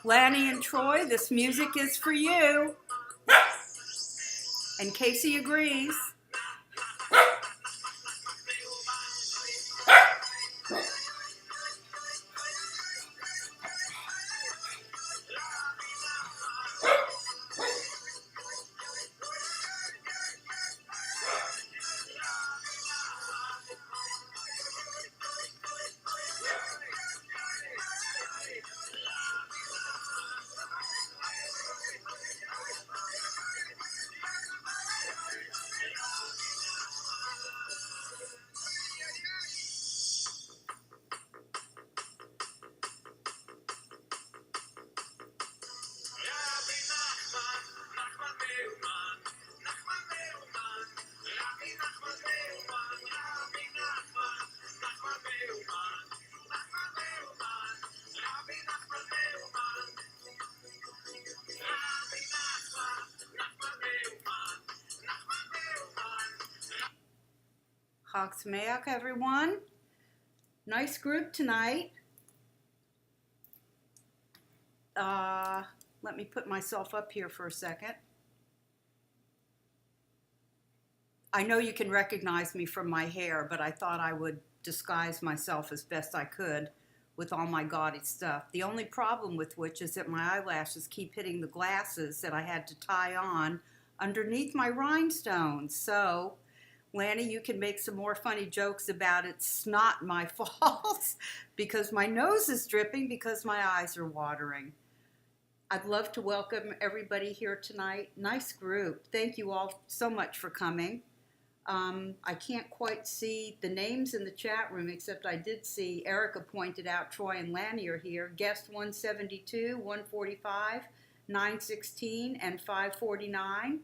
Lanny and Troy, this music is for you. And Casey agrees. Chag Sameach, everyone. Nice group tonight. Let me put myself up here for a second. I know you can recognize me from my hair, but I thought I would disguise myself as best I could with all my gaudy stuff. The only problem with which is that my eyelashes keep hitting the glasses that I had to tie on underneath my rhinestones. So, Lanny, you can make some more funny jokes about it's not my fault because my nose is dripping because my eyes are watering. I'd love to welcome everybody here tonight. Nice group. Thank you all so much for coming. I can't quite see the names in the chat room, except I did see Erica pointed out Troy and Lanny are here. Guest 172, 145, 916, and 549.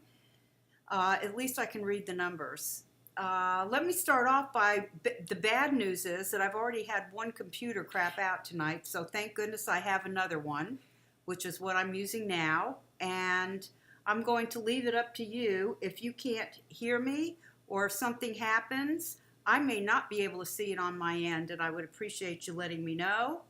At least I can read the numbers. Let me start off by the bad news is that I've already had one computer crap out tonight, so thank goodness I have another one, which is what I'm using now, and I'm going to leave it up to you. If you can't hear me or if something happens, I may not be able to see it on my end, and I would appreciate you letting me know.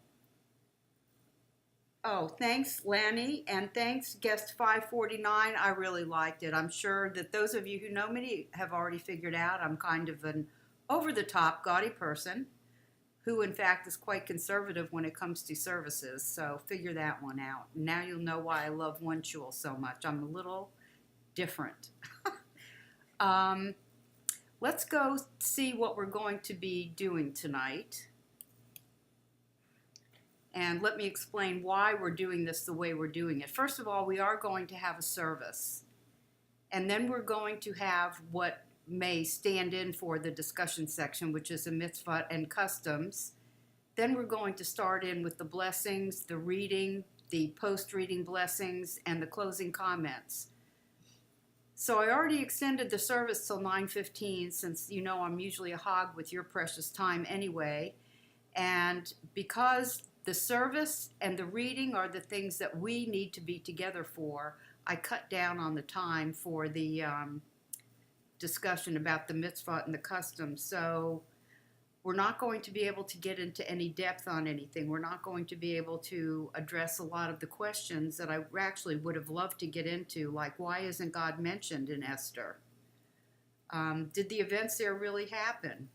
Oh, thanks, Lanny, and thanks, guest 549. I really liked it. I'm sure that those of you who know me have already figured out I'm kind of an over-the-top, gaudy person who, in fact, is quite conservative when it comes to services. So figure that one out. Now you'll know why I love OneShul so much. I'm a little different. Let's go see what we're going to be doing tonight. And let me explain why we're doing this the way we're doing it. First of all, we are going to have a service. And then we're going to have what may stand in for the discussion section, which is a mitzvah and customs. Then we're going to start in with the blessings, the reading, the post-reading blessings, and the closing comments. So I already extended the service till 9:15, since you know I'm usually a hog with your precious time anyway. And because the service and the reading are the things that we need to be together for, I cut down on the time for the discussion about the mitzvah and the customs. So we're not going to be able to get into any depth on anything. We're not going to be able to address a lot of the questions that I actually would have loved to get into, like why isn't God mentioned in Esther? Did the events there really happen?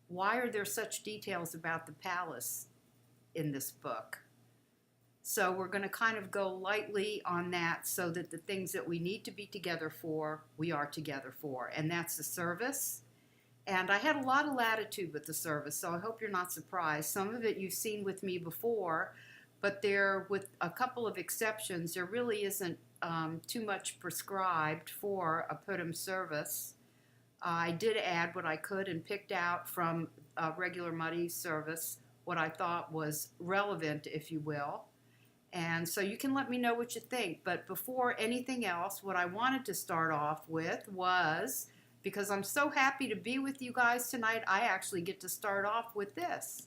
Why are there such details about the palace in this book? So we're going to kind of go lightly on that so that the things that we need to be together for, we are together for. And that's the service. And I had a lot of latitude with the service, so I hope you're not surprised. Some of it you've seen with me before, but there, with a couple of exceptions, there really isn't too much prescribed for a Purim service. I did add what I could and picked out from a regular Muddy service what I thought was relevant, if you will. And so you can let me know what you think. But before anything else, what I wanted to start off with was, because I'm so happy to be with you guys tonight, I actually get to start off with this.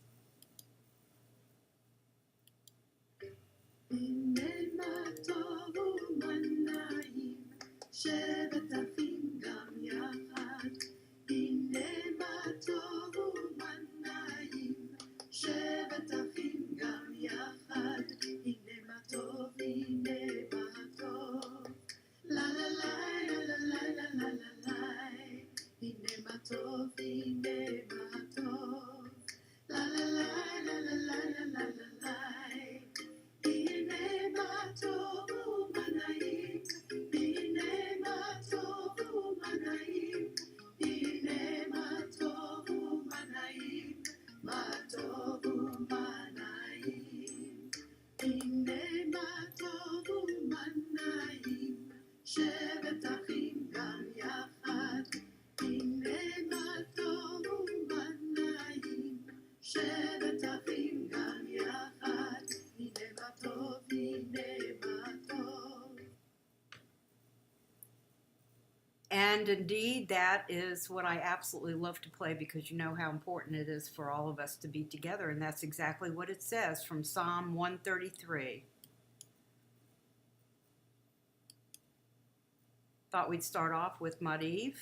And indeed, that is what I absolutely love to play, because you know how important it is for all of us to be together. And that's exactly what it says from Psalm 133. Thought we'd start off with Mariv.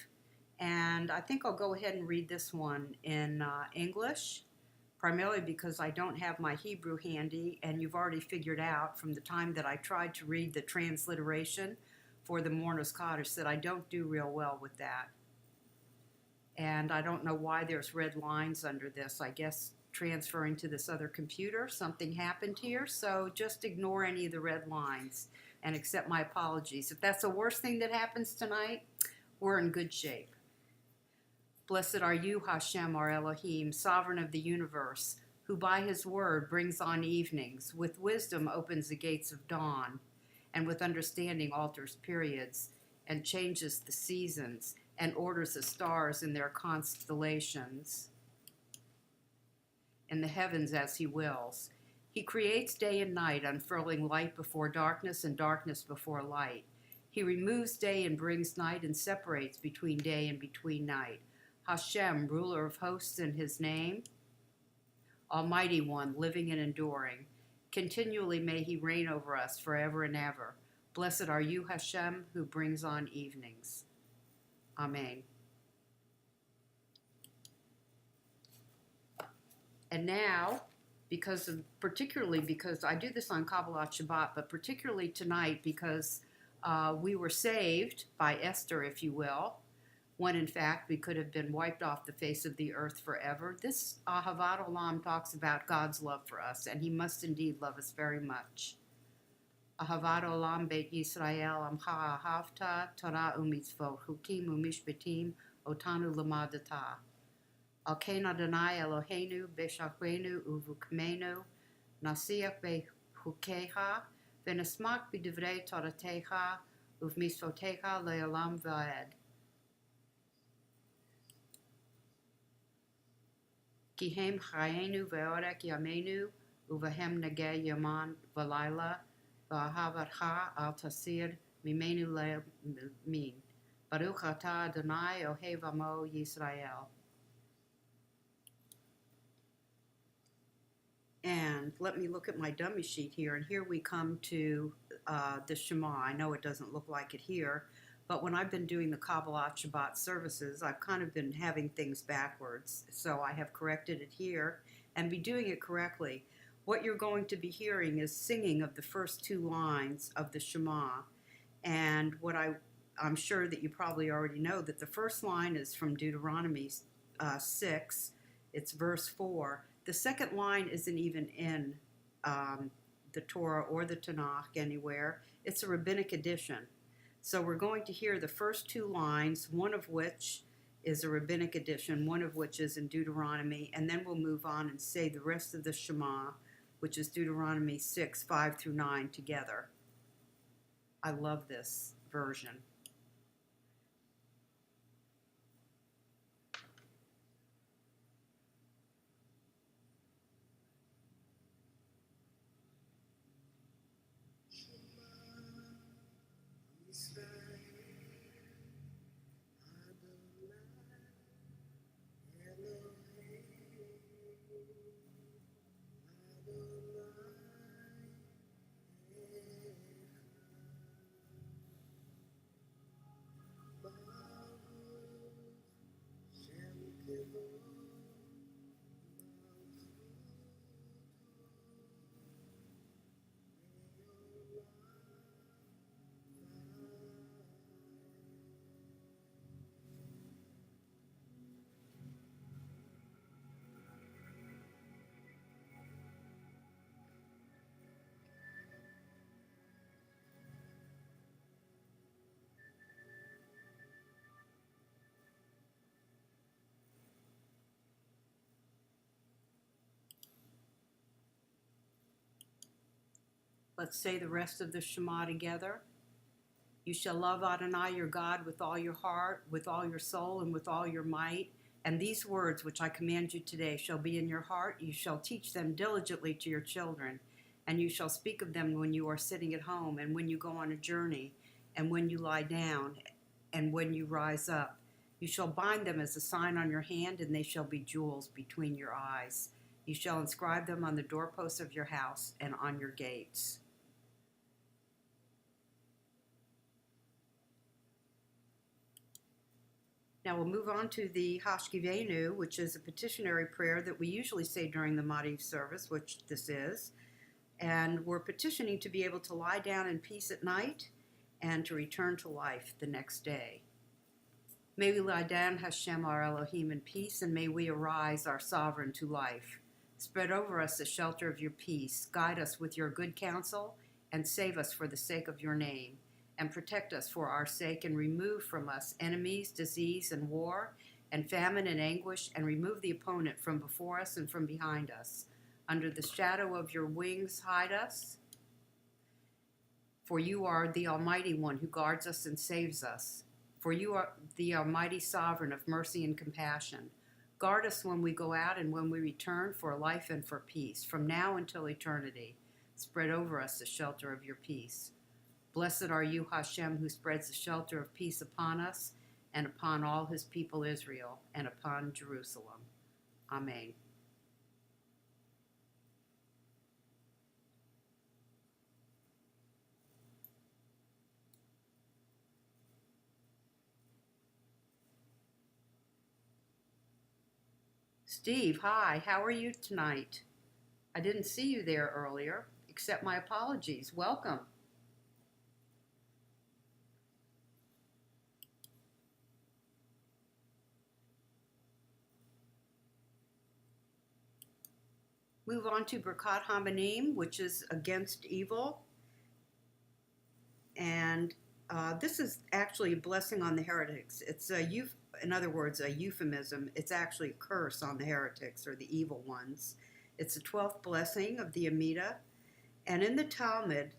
And I think I'll go ahead and read this one in English, primarily because I don't have my Hebrew handy, and you've already figured out from the time that I tried to read the transliteration for the Mourner's Kaddish that I don't do real well with that. And I don't know why there's red lines under this. I guess transferring to this other computer, something happened here, so just ignore any of the red lines and accept my apologies. If that's the worst thing that happens tonight, we're in good shape. Blessed are you, Hashem, our Elohim, sovereign of the universe, who by his word brings on evenings, with wisdom opens the gates of dawn, and with understanding alters periods, and changes the seasons, and orders the stars in their constellations in the heavens as he wills. He creates day and night, unfurling light before darkness and darkness before light. He removes day and brings night, and separates between day and between night. Hashem, ruler of hosts in his name, Almighty One, living and enduring. Continually may he reign over us forever and ever. Blessed are you, Hashem, who brings on evenings. Amen. And now, particularly because I do this on Kabbalat Shabbat, but particularly tonight because we were saved by Esther, if you will, when in fact we could have been wiped off the face of the earth forever. This Ahavat Olam talks about God's love for us, and he must indeed love us very much. Ahavat Olam Beit Yisrael Amcha Ahavta Torah u'mitzvot Chukim u'mishpatim Otanu Lamadata. Al Ken Adonai Eloheinu B'Shachreinu Uvukmenu Nasiach Bechukecha V'Nesmak B'Divrei Toratecha Uv'Mitzvotecha Le'olam V'Ed. Kihem Chayenu Ve'orek Yamenu Uvahem Nageh Yaman V'Laila V'Ahavatcha Al Tasir Mimenu Le'min Baruch Atah Adonai Ohev Amo Yisrael. And let me look at my dummy sheet here, and here we come to the Shema. I know it doesn't look like it here, but when I've been doing the Kabbalat Shabbat services, I've kind of been having things backwards. So I have corrected it here and be doing it correctly. What you're going to be hearing is singing of the first two lines of the Shema. And what I'm sure that you probably already know that the first line is from Deuteronomy 6. It's verse 4. The second line isn't even in the Torah or the Tanakh anywhere. It's a rabbinic addition. So we're going to hear the first two lines, one of which is a rabbinic addition, one of which is in Deuteronomy, and then we'll move on and say the rest of the Shema, which is Deuteronomy 6, 5 through 9 together. I love this version. Let's say the rest of the Shema together. You shall love Adonai your God with all your heart, with all your soul, and with all your might. And these words which I command you today shall be in your heart. You shall teach them diligently to your children. And you shall speak of them when you are sitting at home, and when you go on a journey, and when you lie down. and when you rise up. You shall bind them as a sign on your hand, and they shall be jewels between your eyes. You shall inscribe them on the doorposts of your house and on your gates. Now we'll move on to the Hashkivenu, which is a petitionary prayer that we usually say during the Maariv service, which this is. And we're petitioning to be able to lie down in peace at night and to return to life the next day. May we lie down, Hashem, our Elohim, in peace, and may we arise, our sovereign, to life. Spread over us the shelter of your peace. Guide us with your good counsel, and save us for the sake of your name. And protect us for our sake, and remove from us enemies, disease, and war, and famine and anguish, and remove the opponent from before us and from behind us. Under the shadow of your wings hide us, for you are the Almighty One who guards us and saves us. For you are the Almighty Sovereign of mercy and compassion. Guard us when we go out and when we return, for life and for peace, from now until eternity. Spread over us the shelter of your peace. Blessed are you, Hashem, who spreads the shelter of peace upon us and upon all his people Israel and upon Jerusalem. Amen. Steve, hi, how are you tonight? I didn't see you there earlier. Accept my apologies. Welcome. Move on to Birkat Hamanim, which is against evil. And this is actually a blessing on the heretics. It's in other words, a euphemism. It's actually a curse on the heretics or the evil ones. It's the 12th blessing of the Amida. And in the Talmud,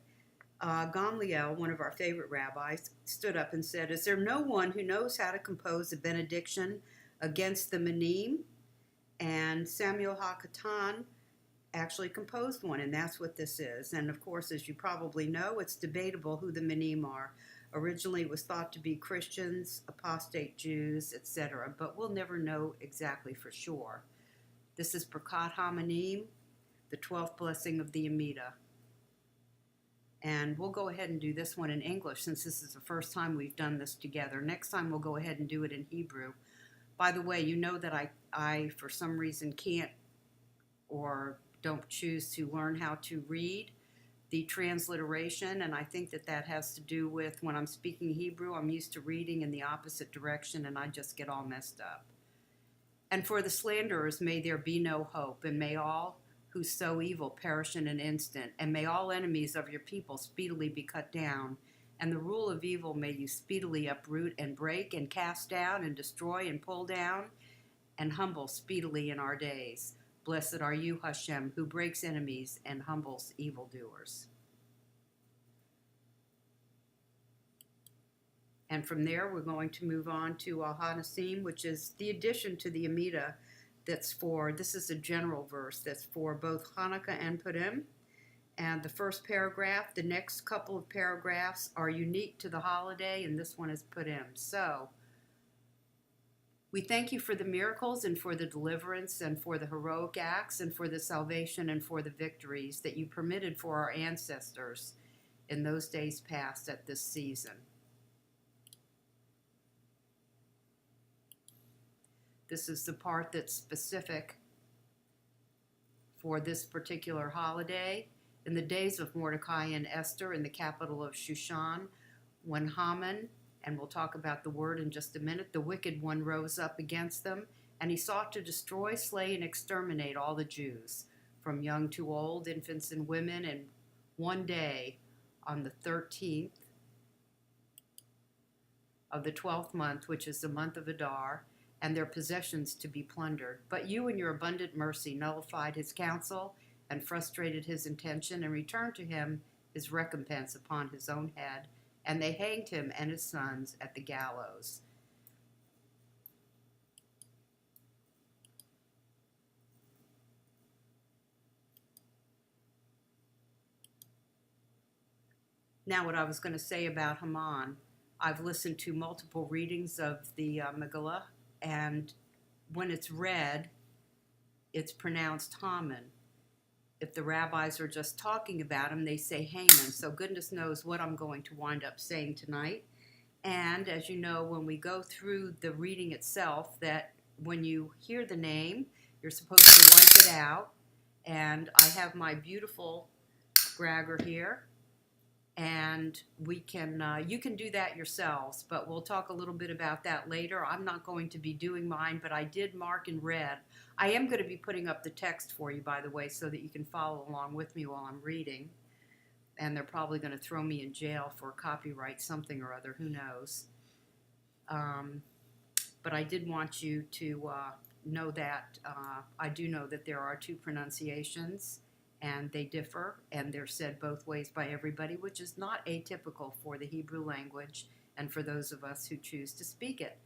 Gamliel, one of our favorite rabbis, stood up and said, "Is there no one who knows how to compose a benediction against the Manim?" And Samuel HaKatan actually composed one, and that's what this is. And of course, as you probably know, it's debatable who the Manim are. Originally, it was thought to be Christians, apostate Jews, etc., but we'll never know exactly for sure. This is Birkat Hamanim, the 12th blessing of the Amida. And we'll go ahead and do this one in English, since this is the first time we've done this together. Next time, we'll go ahead and do it in Hebrew. By the way, you know that I for some reason, can't or don't choose to learn how to read the transliteration, and I think that has to do with when I'm speaking Hebrew, I'm used to reading in the opposite direction, and I just get all messed up. And for the slanderers, may there be no hope, and may all who sow evil perish in an instant, and may all enemies of your people speedily be cut down, and the rule of evil may you speedily uproot and break and cast down and destroy and pull down and humble speedily in our days. Blessed are you, Hashem, who breaks enemies and humbles evildoers. And from there, we're going to move on to Al-Hanasim, which is the addition to the Amida this is a general verse that's for both Hanukkah and Purim. And the first paragraph, the next couple of paragraphs are unique to the holiday, and this one is Purim. So, we thank you for the miracles and for the deliverance and for the heroic acts and for the salvation and for the victories that you permitted for our ancestors in those days past at this season. This is the part that's specific for this particular holiday. In the days of Mordecai and Esther in the capital of Shushan, when Haman, and we'll talk about the word in just a minute, the wicked one rose up against them, and he sought to destroy, slay, and exterminate all the Jews, from young to old, infants and women, and one day, on the 13th of the 12th month, which is the month of Adar, and their possessions to be plundered. But you in your abundant mercy nullified his counsel and frustrated his intention, and returned to him his recompense upon his own head, and they hanged him and his sons at the gallows. Now, what I was going to say about Haman, I've listened to multiple readings of the Megillah, and when it's read, it's pronounced Haman. If the rabbis are just talking about him, they say Haman. So goodness knows what I'm going to wind up saying tonight. And as you know, when we go through the reading itself, that when you hear the name, you're supposed to wipe it out. And I have my beautiful Gragger here. And we can, you can do that yourselves, but we'll talk a little bit about that later. I'm not going to be doing mine, but I did mark in red. I am going to be putting up the text for you, by the way, so that you can follow along with me while I'm reading. And they're probably going to throw me in jail for copyright something or other, who knows. But I did want you to know that I do know that there are two pronunciations, and they differ, and they're said both ways by everybody, which is not atypical for the Hebrew language and for those of us who choose to speak it.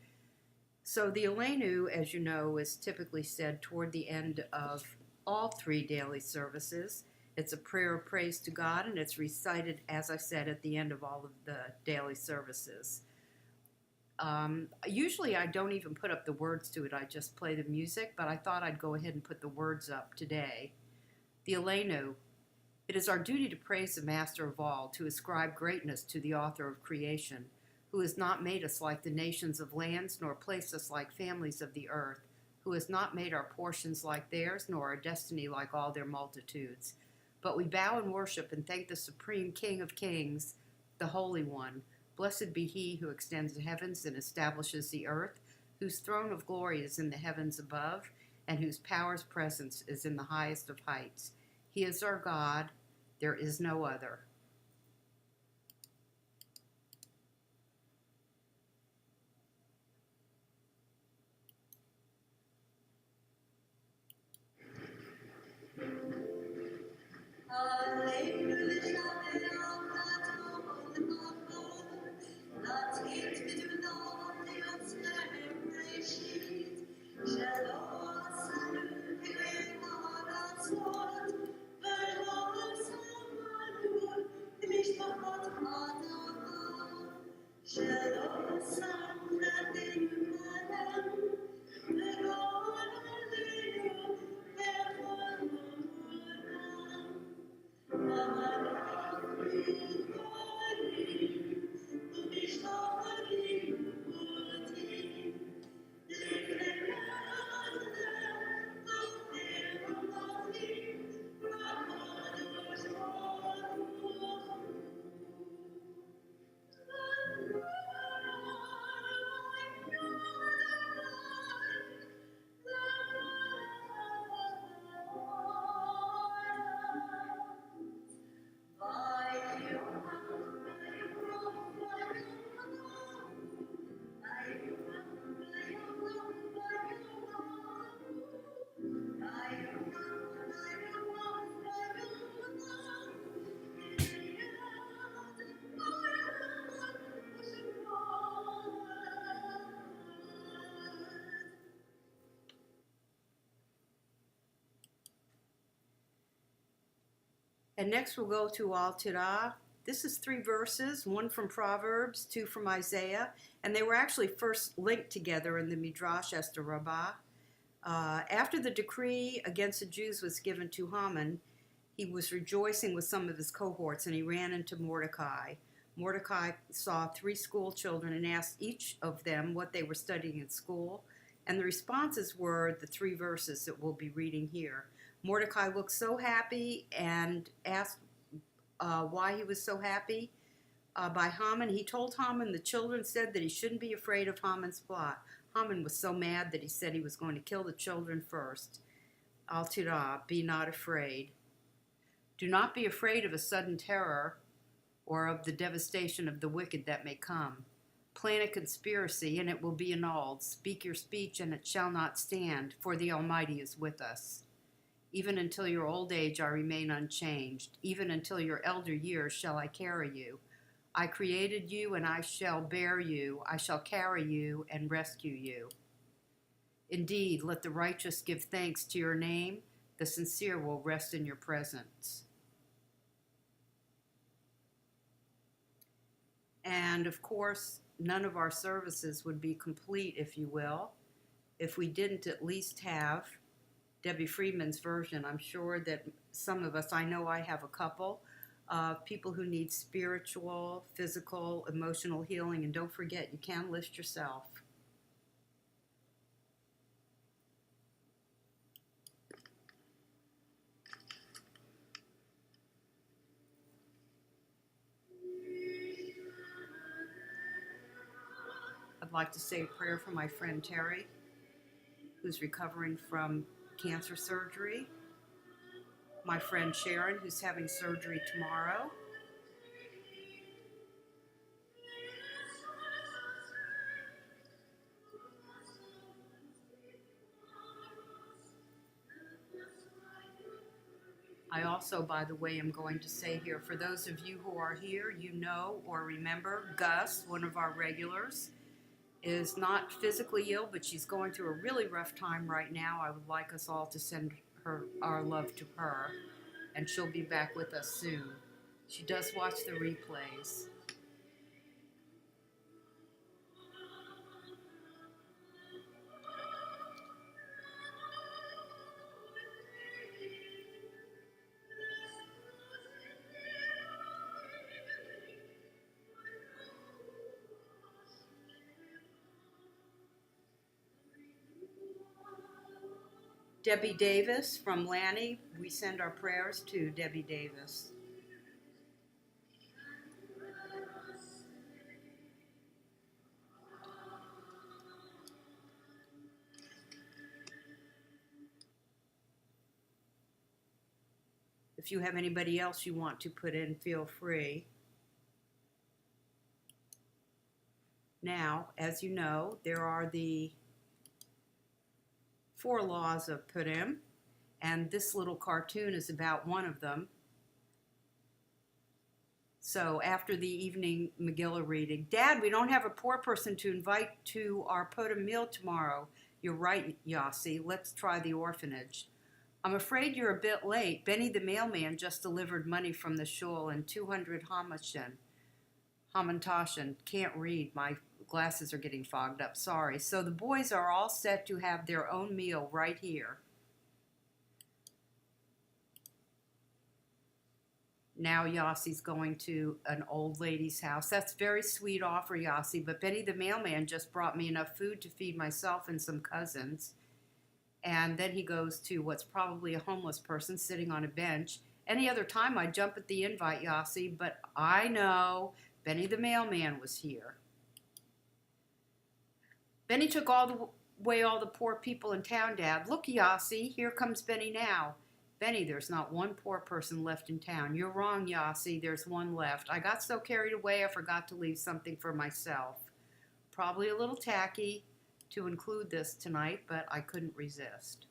So the Aleinu, as you know, is typically said toward the end of all three daily services. It's a prayer of praise to God, and it's recited, as I said, at the end of all of the daily services. Usually I don't even put up the words to it, I just play the music, but I thought I'd go ahead and put the words up today. The Aleinu. It is our duty to praise the Master of all, to ascribe greatness to the author of creation, who has not made us like the nations of lands, nor placed us like families of the earth, who has not made our portions like theirs, nor our destiny like all their multitudes. But we bow and worship and thank the supreme King of kings, the Holy One. Blessed be he who extends the heavens and establishes the earth, whose throne of glory is in the heavens above, and whose power's presence is in the highest of heights. He is our God, there is no other. And next we'll go to Al Tirah. This is 3 verses, 1 from Proverbs, 2 from Isaiah, and they were actually first linked together in the Midrash Esther Rabbah. After the decree against the Jews was given to Haman, he was rejoicing with some of his cohorts, and he ran into Mordecai. Mordecai saw 3 school children and asked each of them what they were studying in school, and the responses were the 3 verses that we'll be reading here. Mordecai looked so happy and asked why he was so happy by Haman. He told Haman the children said that he shouldn't be afraid of Haman's plot. Haman was so mad that he said he was going to kill the children first. Al Tirah, be not afraid. Do not be afraid of a sudden terror or of the devastation of the wicked that may come. Plan a conspiracy and it will be annulled. Speak your speech and it shall not stand, for the Almighty is with us. Even until your old age I remain unchanged. Even until your elder years shall I carry you. I created you and I shall bear you. I shall carry you and rescue you. Indeed, let the righteous give thanks to your name. The sincere will rest in your presence. And of course, none of our services would be complete, if you will, if we didn't at least have Debbie Friedman's version. I'm sure that some of us, I know I have a couple, people who need spiritual, physical, emotional healing. And don't forget, you can list yourself. I'd like to say a prayer for my friend Terry, who's recovering from cancer surgery. My friend Sharon, who's having surgery tomorrow. I also, by the way, am going to say here, for those of you who are here, you know or remember Gus, one of our regulars, is not physically ill, but she's going through a really rough time right now. I would like us all to send her our love to her, and she'll be back with us soon. She does watch the replays. Debbie Davis from Lanny, we send our prayers to Debbie Davis. If you have anybody else you want to put in, feel free. Now, as you know, there are the 4 laws of Purim, and this little cartoon is about one of them. So after the evening Megillah reading, Dad, we don't have a poor person to invite to our Purim meal tomorrow. You're right, Yossi. Let's try the orphanage. I'm afraid you're a bit late. Benny the mailman just delivered money from the shul and 200 hamantashen. Can't read. My glasses are getting fogged up. Sorry. So the boys are all set to have their own meal right here. Now Yossi's going to an old lady's house. That's very sweet offer, Yossi, but Benny the mailman just brought me enough food to feed myself and some cousins. And then he goes to what's probably a homeless person sitting on a bench. Any other time I'd jump at the invite, Yossi, but I know Benny the mailman was here. Benny took away all the poor people in town, Dad. Look, Yossi, here comes Benny now. Benny, there's not one poor person left in town. You're wrong, Yossi, there's one left. I got so carried away I forgot to leave something for myself. Probably a little tacky to include this tonight, but I couldn't resist.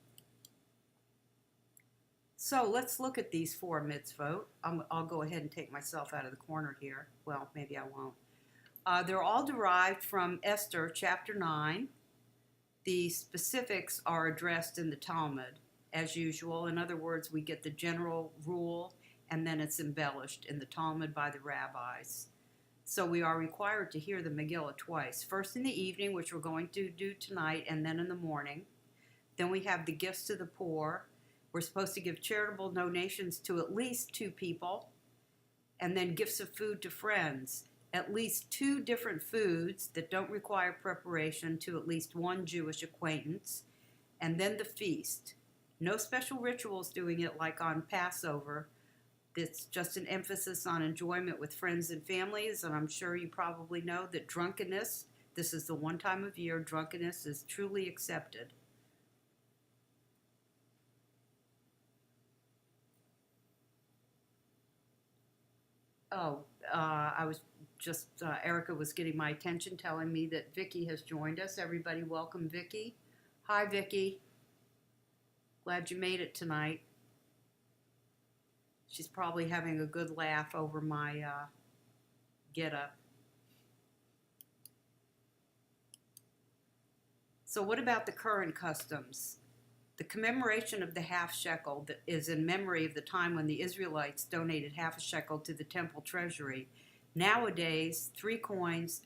So let's look at these 4 mitzvot. I'll go ahead and take myself out of the corner here. Well, maybe I won't. They're all derived from Esther chapter 9. The specifics are addressed in the Talmud, as usual. In other words, we get the general rule, and then it's embellished in the Talmud by the rabbis. So we are required to hear the Megillah twice. First in the evening, which we're going to do tonight, and then in the morning. Then we have the gifts to the poor. We're supposed to give charitable donations to at least 2 people, and then gifts of food to friends. At least 2 different foods that don't require preparation to at least 1 Jewish acquaintance, and then the feast. No special rituals doing it like on Passover. It's just an emphasis on enjoyment with friends and families, and I'm sure you probably know that drunkenness, this is the one time of year drunkenness is truly accepted. I was just, Erica was getting my attention telling me that Vicky has joined us. Everybody welcome Vicky. Hi, Vicky. Glad you made it tonight. She's probably having a good laugh over my get-up. So what about the current customs? The commemoration of the half shekel is in memory of the time when the Israelites donated half a shekel to the temple treasury. Nowadays, 3 coins,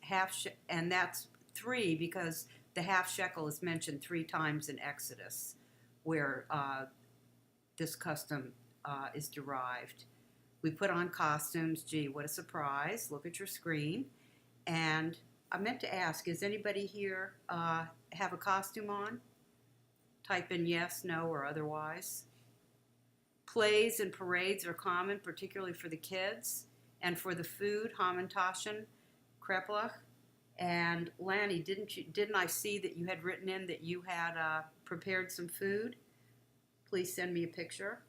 and that's 3 because the half shekel is mentioned 3 times in Exodus, where this custom is derived. We put on costumes. Gee, what a surprise. Look at your screen. And I meant to ask, is anybody here have a costume on? Type in yes, no, or otherwise. Plays and parades are common, particularly for the kids. And for the food, Hamantaschen, Kreplach. And Lanny, didn't I see that you had written in that you had prepared some food? Please send me a picture.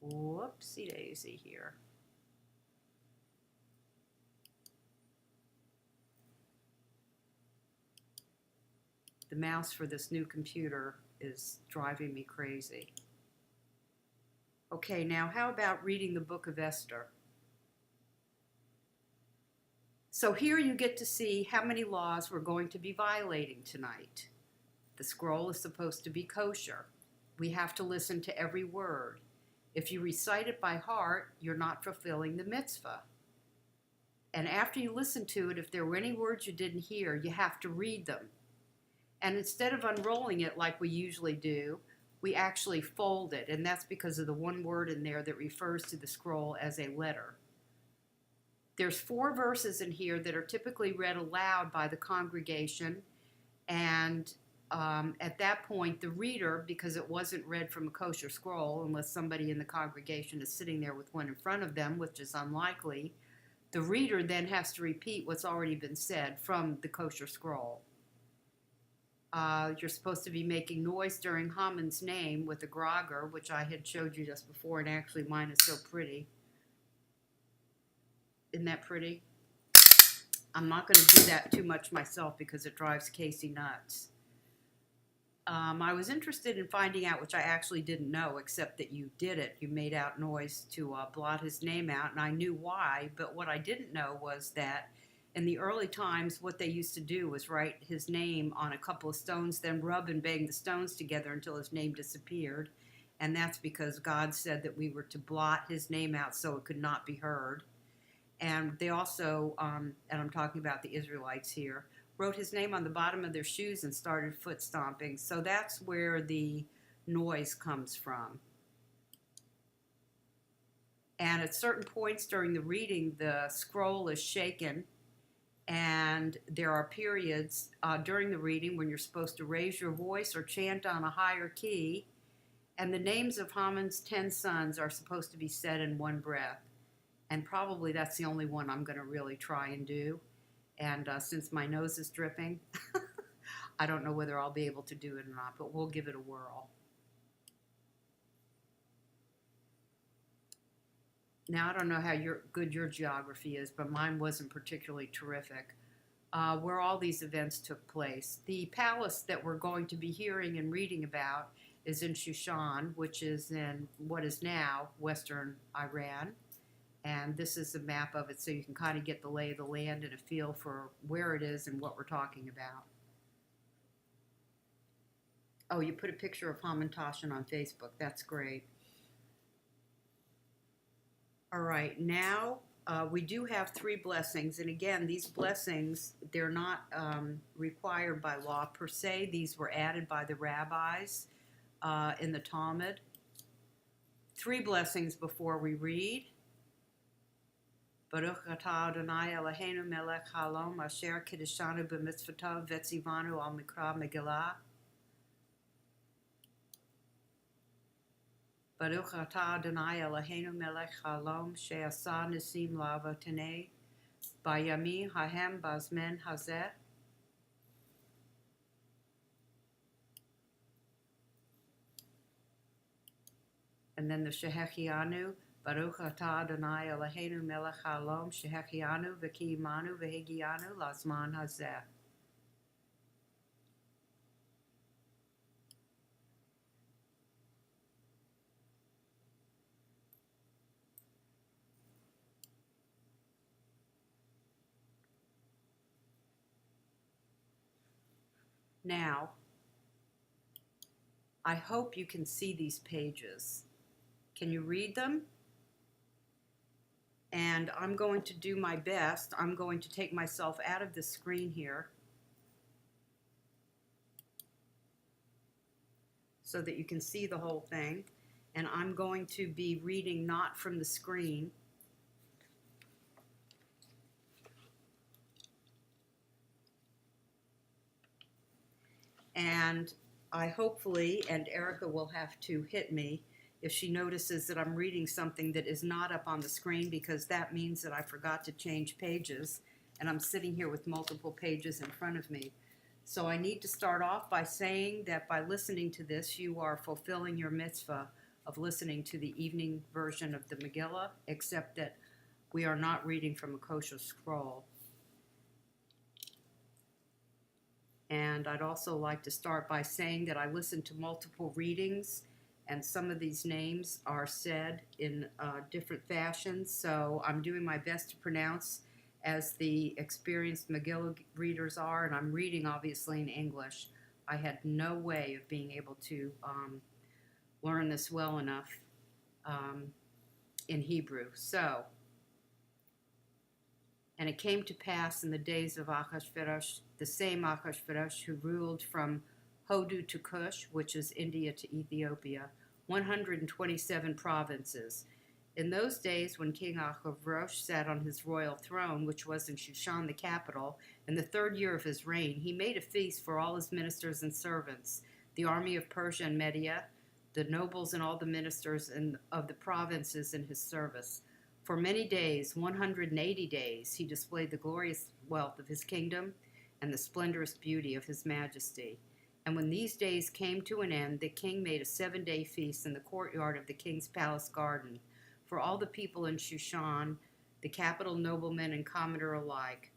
Whoopsie daisy here. The mouse for this new computer is driving me crazy. Okay, now how about reading the book of Esther? So here you get to see how many laws we're going to be violating tonight. The scroll is supposed to be kosher. We have to listen to every word. If you recite it by heart, you're not fulfilling the mitzvah. And after you listen to it, if there were any words you didn't hear, you have to read them. And instead of unrolling it like we usually do, we actually fold it, and that's because of the one word in there that refers to the scroll as a letter. There's 4 verses in here that are typically read aloud by the congregation, and at that point, the reader, because it wasn't read from a kosher scroll, unless somebody in the congregation is sitting there with one in front of them, which is unlikely, the reader then has to repeat what's already been said from the kosher scroll. You're supposed to be making noise during Haman's name with a grogger, which I had showed you just before, and actually mine is so pretty. Isn't that pretty? I'm not going to do that too much myself because it drives Casey nuts. I was interested in finding out, which I actually didn't know, except that you did it. You made out noise to blot his name out, and I knew why, but what I didn't know was that in the early times, what they used to do was write his name on a couple of stones, then rub and bang the stones together until his name disappeared. And that's because God said that we were to blot his name out so it could not be heard. And they also, and I'm talking about the Israelites here, wrote his name on the bottom of their shoes and started foot stomping. So that's where the noise comes from. And at certain points during the reading, the scroll is shaken. And there are periods during the reading when you're supposed to raise your voice or chant on a higher key. And the names of Haman's 10 sons are supposed to be said in one breath. And probably that's the only one I'm going to really try and do. And since my nose is dripping, I don't know whether I'll be able to do it or not, but we'll give it a whirl. Now, I don't know how good your geography is, but mine wasn't particularly terrific, where all these events took place. The palace that we're going to be hearing and reading about is in Shushan, which is in what is now western Iran. And this is a map of it, so you can kind of get the lay of the land and a feel for where it is and what we're talking about. Oh, you put a picture of Hamantaschen on Facebook. That's great. All right, now we do have 3 blessings. And again, these blessings, they're not required by law per se. These were added by the rabbis in the Talmud. 3 blessings before we read. Baruch atah Adonai Eloheinu melech haolam asher kiddushanu b'mitzvotav v'tzivanu al mikra Megillah. Baruch atah Adonai Eloheinu melech haolam she'asa nisim la'avotanei b'yamim hahem b'azman hazeh. And then the Shehechianu. Baruch atah Adonai Eloheinu melech haolam shehechianu v'kiyimanu v'higianu lazman hazeh. Now, I hope you can see these pages. Can you read them? And I'm going to do my best. I'm going to take myself out of the screen here so that you can see the whole thing. And I'm going to be reading not from the screen. And I hopefully, and Erica will have to hit me if she notices that I'm reading something that is not up on the screen, because that means that I forgot to change pages and I'm sitting here with multiple pages in front of me. So I need to start off by saying that by listening to this, you are fulfilling your mitzvah of listening to the evening version of the Megillah, except that we are not reading from a kosher scroll. And I'd also like to start by saying that I listened to multiple readings, and some of these names are said in different fashions, so I'm doing my best to pronounce as the experienced Megillah readers are, and I'm reading obviously in English. I had no way of being able to learn this well enough in Hebrew. So, and it came to pass in the days of Achashverosh, the same Achashverosh who ruled from Hodu to Cush, which is India to Ethiopia, 127 provinces. In those days, when King Achashverosh sat on his royal throne, which was in Shushan the capital, in the 3rd year of his reign, he made a feast for all his ministers and servants, the army of Persia and Media, the nobles and all the ministers of the provinces in his service. For many days, 180 days, he displayed the glorious wealth of his kingdom and the splendorous beauty of his majesty. And when these days came to an end, the king made a 7-day feast in the courtyard of the king's palace garden for all the people in Shushan, the capital noblemen and commoner alike.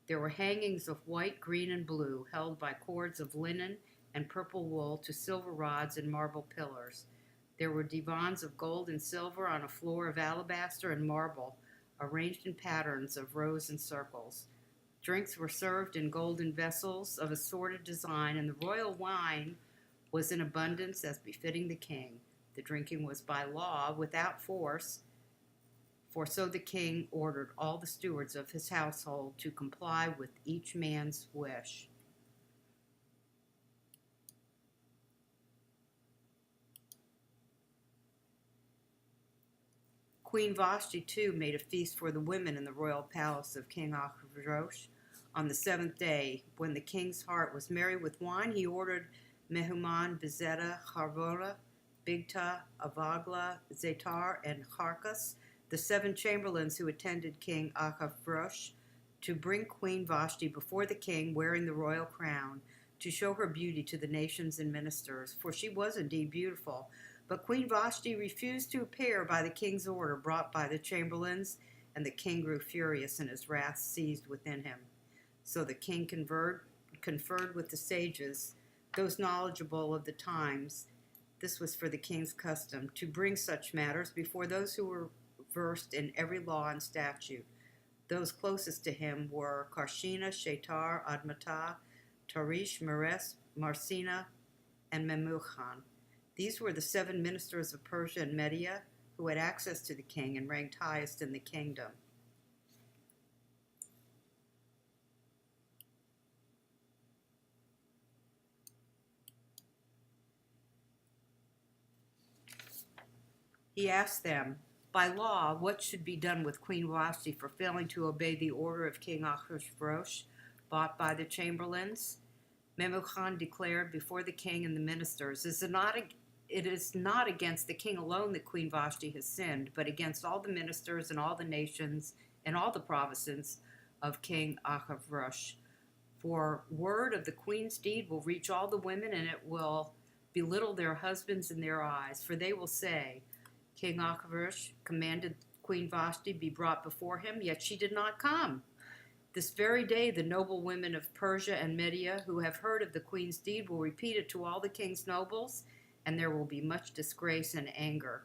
There were hangings of white, green, and blue, held by cords of linen and purple wool to silver rods and marble pillars. There were divans of gold and silver on a floor of alabaster and marble, arranged in patterns of rows and circles. Drinks were served in golden vessels of assorted design, and the royal wine was in abundance as befitting the king. The drinking was by law, without force, for so the king ordered all the stewards of his household to comply with each man's wish. Queen Vashti, too, made a feast for the women in the royal palace of King Achashverosh. On the 7th day, when the king's heart was merry with wine, he ordered Mehuman, Bezeta, Harvola, Bigta, Avagla, Zetar, and Harkas, the 7 chamberlains who attended King Achashverosh, to bring Queen Vashti before the king wearing the royal crown, to show her beauty to the nations and ministers, for she was indeed beautiful. But Queen Vashti refused to appear by the king's order brought by the chamberlains, and the king grew furious, and his wrath seized within him. So the king conferred with the sages, those knowledgeable of the times. This was for the king's custom, to bring such matters before those who were versed in every law and statute. Those closest to him were Karshina, Shetar, Admatah, Tarish, Meres, Marsina, and Memuchan. These were the 7 ministers of Persia and Media who had access to the king and ranked highest in the kingdom. He asked them, by law, what should be done with Queen Vashti for failing to obey the order of King Achashverosh, bought by the chamberlains? Memuchan declared before the king and the ministers, it is not against the king alone that Queen Vashti has sinned, but against all the ministers and all the nations and all the provinces of King Achashverosh. For word of the queen's deed will reach all the women, and it will belittle their husbands in their eyes. For they will say, King Achashverosh commanded Queen Vashti be brought before him, yet she did not come. This very day the noble women of Persia and Media who have heard of the queen's deed will repeat it to all the king's nobles, and there will be much disgrace and anger.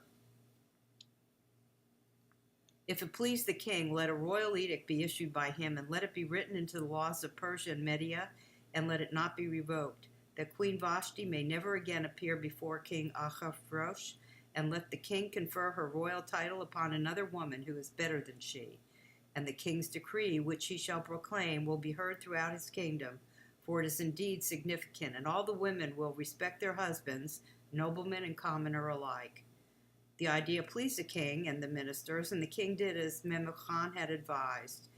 If it please the king, let a royal edict be issued by him, and let it be written into the laws of Persia and Media, and let it not be revoked, that Queen Vashti may never again appear before King Achashverosh, and let the king confer her royal title upon another woman who is better than she. And the king's decree, which he shall proclaim, will be heard throughout his kingdom, for it is indeed significant, and all the women will respect their husbands, noblemen and commoner alike. The idea pleased the king and the ministers, and the king did as Memucan had advised.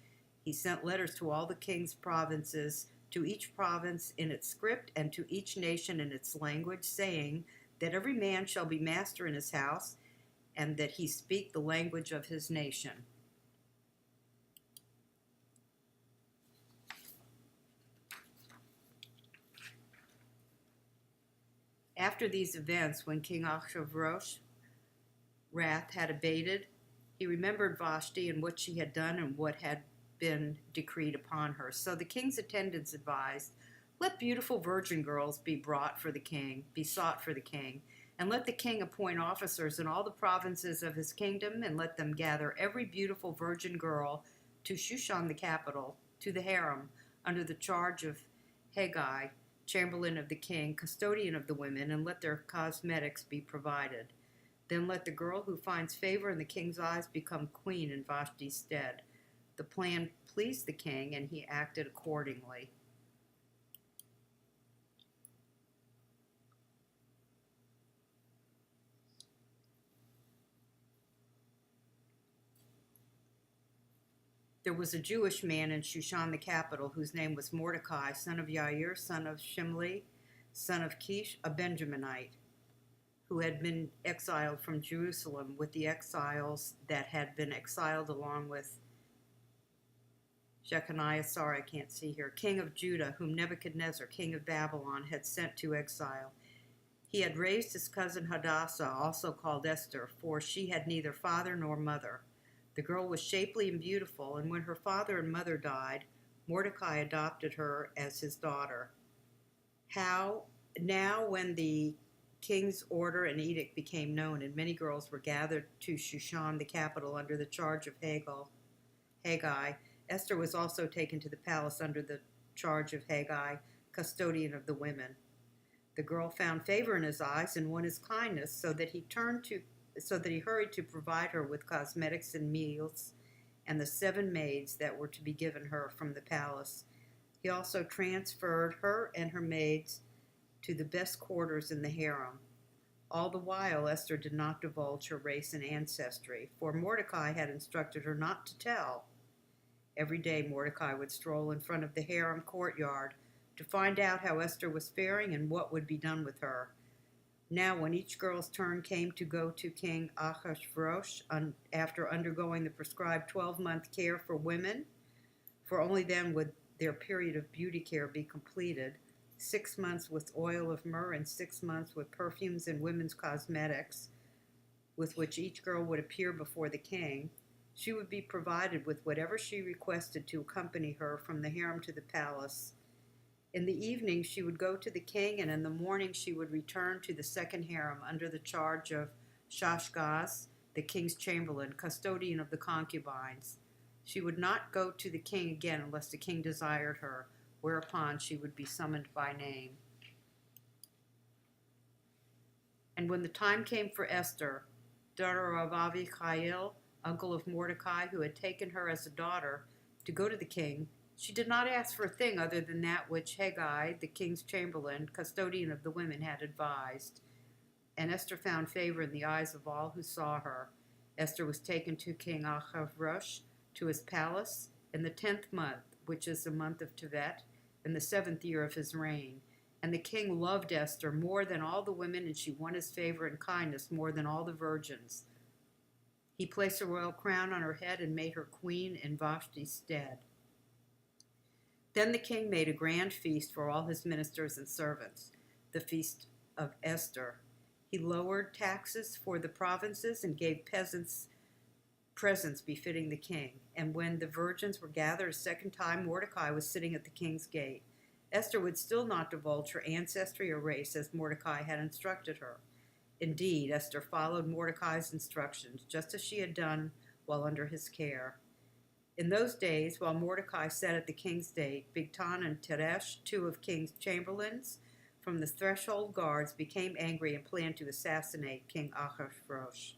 He sent letters to all the king's provinces, to each province in its script, and to each nation in its language, saying that every man shall be master in his house, and that he speak the language of his nation. After these events, when King Ahasuerus' wrath had abated, he remembered Vashti and what she had done and what had been decreed upon her. So the king's attendants advised, let beautiful virgin girls be sought for the king, and let the king appoint officers in all the provinces of his kingdom, and let them gather every beautiful virgin girl to Shushan the capital, to the harem, under the charge of Haggai, chamberlain of the king, custodian of the women, and let their cosmetics be provided. Then let the girl who finds favor in the king's eyes become queen in Vashti's stead. The plan pleased the king, and he acted accordingly. There was a Jewish man in Shushan the capital, whose name was Mordecai, son of Yair, son of Shimli, son of Kish, a Benjaminite, who had been exiled from Jerusalem with the exiles that had been exiled along with Jeconiah, king of Judah, whom Nebuchadnezzar, king of Babylon, had sent to exile. He had raised his cousin Hadassah, also called Esther, for she had neither father nor mother. The girl was shapely and beautiful, and when her father and mother died, Mordecai adopted her as his daughter. Now when the king's order and edict became known, and many girls were gathered to Shushan the capital under the charge of Haggai, Esther was also taken to the palace under the charge of Haggai, custodian of the women. The girl found favor in his eyes and won his kindness, so that he hurried to provide her with cosmetics and meals, and the 7 maids that were to be given her from the palace. He also transferred her and her maids to the best quarters in the harem. All the while, Esther did not divulge her race and ancestry, for Mordecai had instructed her not to tell. Every day, Mordecai would stroll in front of the harem courtyard to find out how Esther was faring and what would be done with her. Now, when each girl's turn came to go to King Ahasuerus, after undergoing the prescribed 12-month care for women, for only then would their period of beauty care be completed, 6 months with oil of myrrh and 6 months with perfumes and women's cosmetics, with which each girl would appear before the king, she would be provided with whatever she requested to accompany her from the harem to the palace. In the evening she would go to the king, and in the morning she would return to the second harem under the charge of Shashgaz, the king's chamberlain, custodian of the concubines. She would not go to the king again unless the king desired her, whereupon she would be summoned by name. And when the time came for Esther, daughter of Avichail, uncle of Mordecai, who had taken her as a daughter, to go to the king, she did not ask for a thing other than that which Haggai, the king's chamberlain, custodian of the women, had advised. And Esther found favor in the eyes of all who saw her. Esther was taken to King Ahasuerus to his palace in the 10th month, which is the month of Tevet, in the 7th year of his reign. And the king loved Esther more than all the women, and she won his favor and kindness more than all the virgins. He placed a royal crown on her head and made her queen in Vashti's stead. Then the king made a grand feast for all his ministers and servants, the feast of Esther. He lowered taxes for the provinces and gave peasants presents befitting the king. And when the virgins were gathered a second time, Mordecai was sitting at the king's gate. Esther would still not divulge her ancestry or race as Mordecai had instructed her. Indeed, Esther followed Mordecai's instructions, just as she had done while under his care. In those days, while Mordecai sat at the king's gate, Bigtan and Teresh, 2 of king's chamberlains, from the threshold guards became angry and planned to assassinate King Ahasuerus.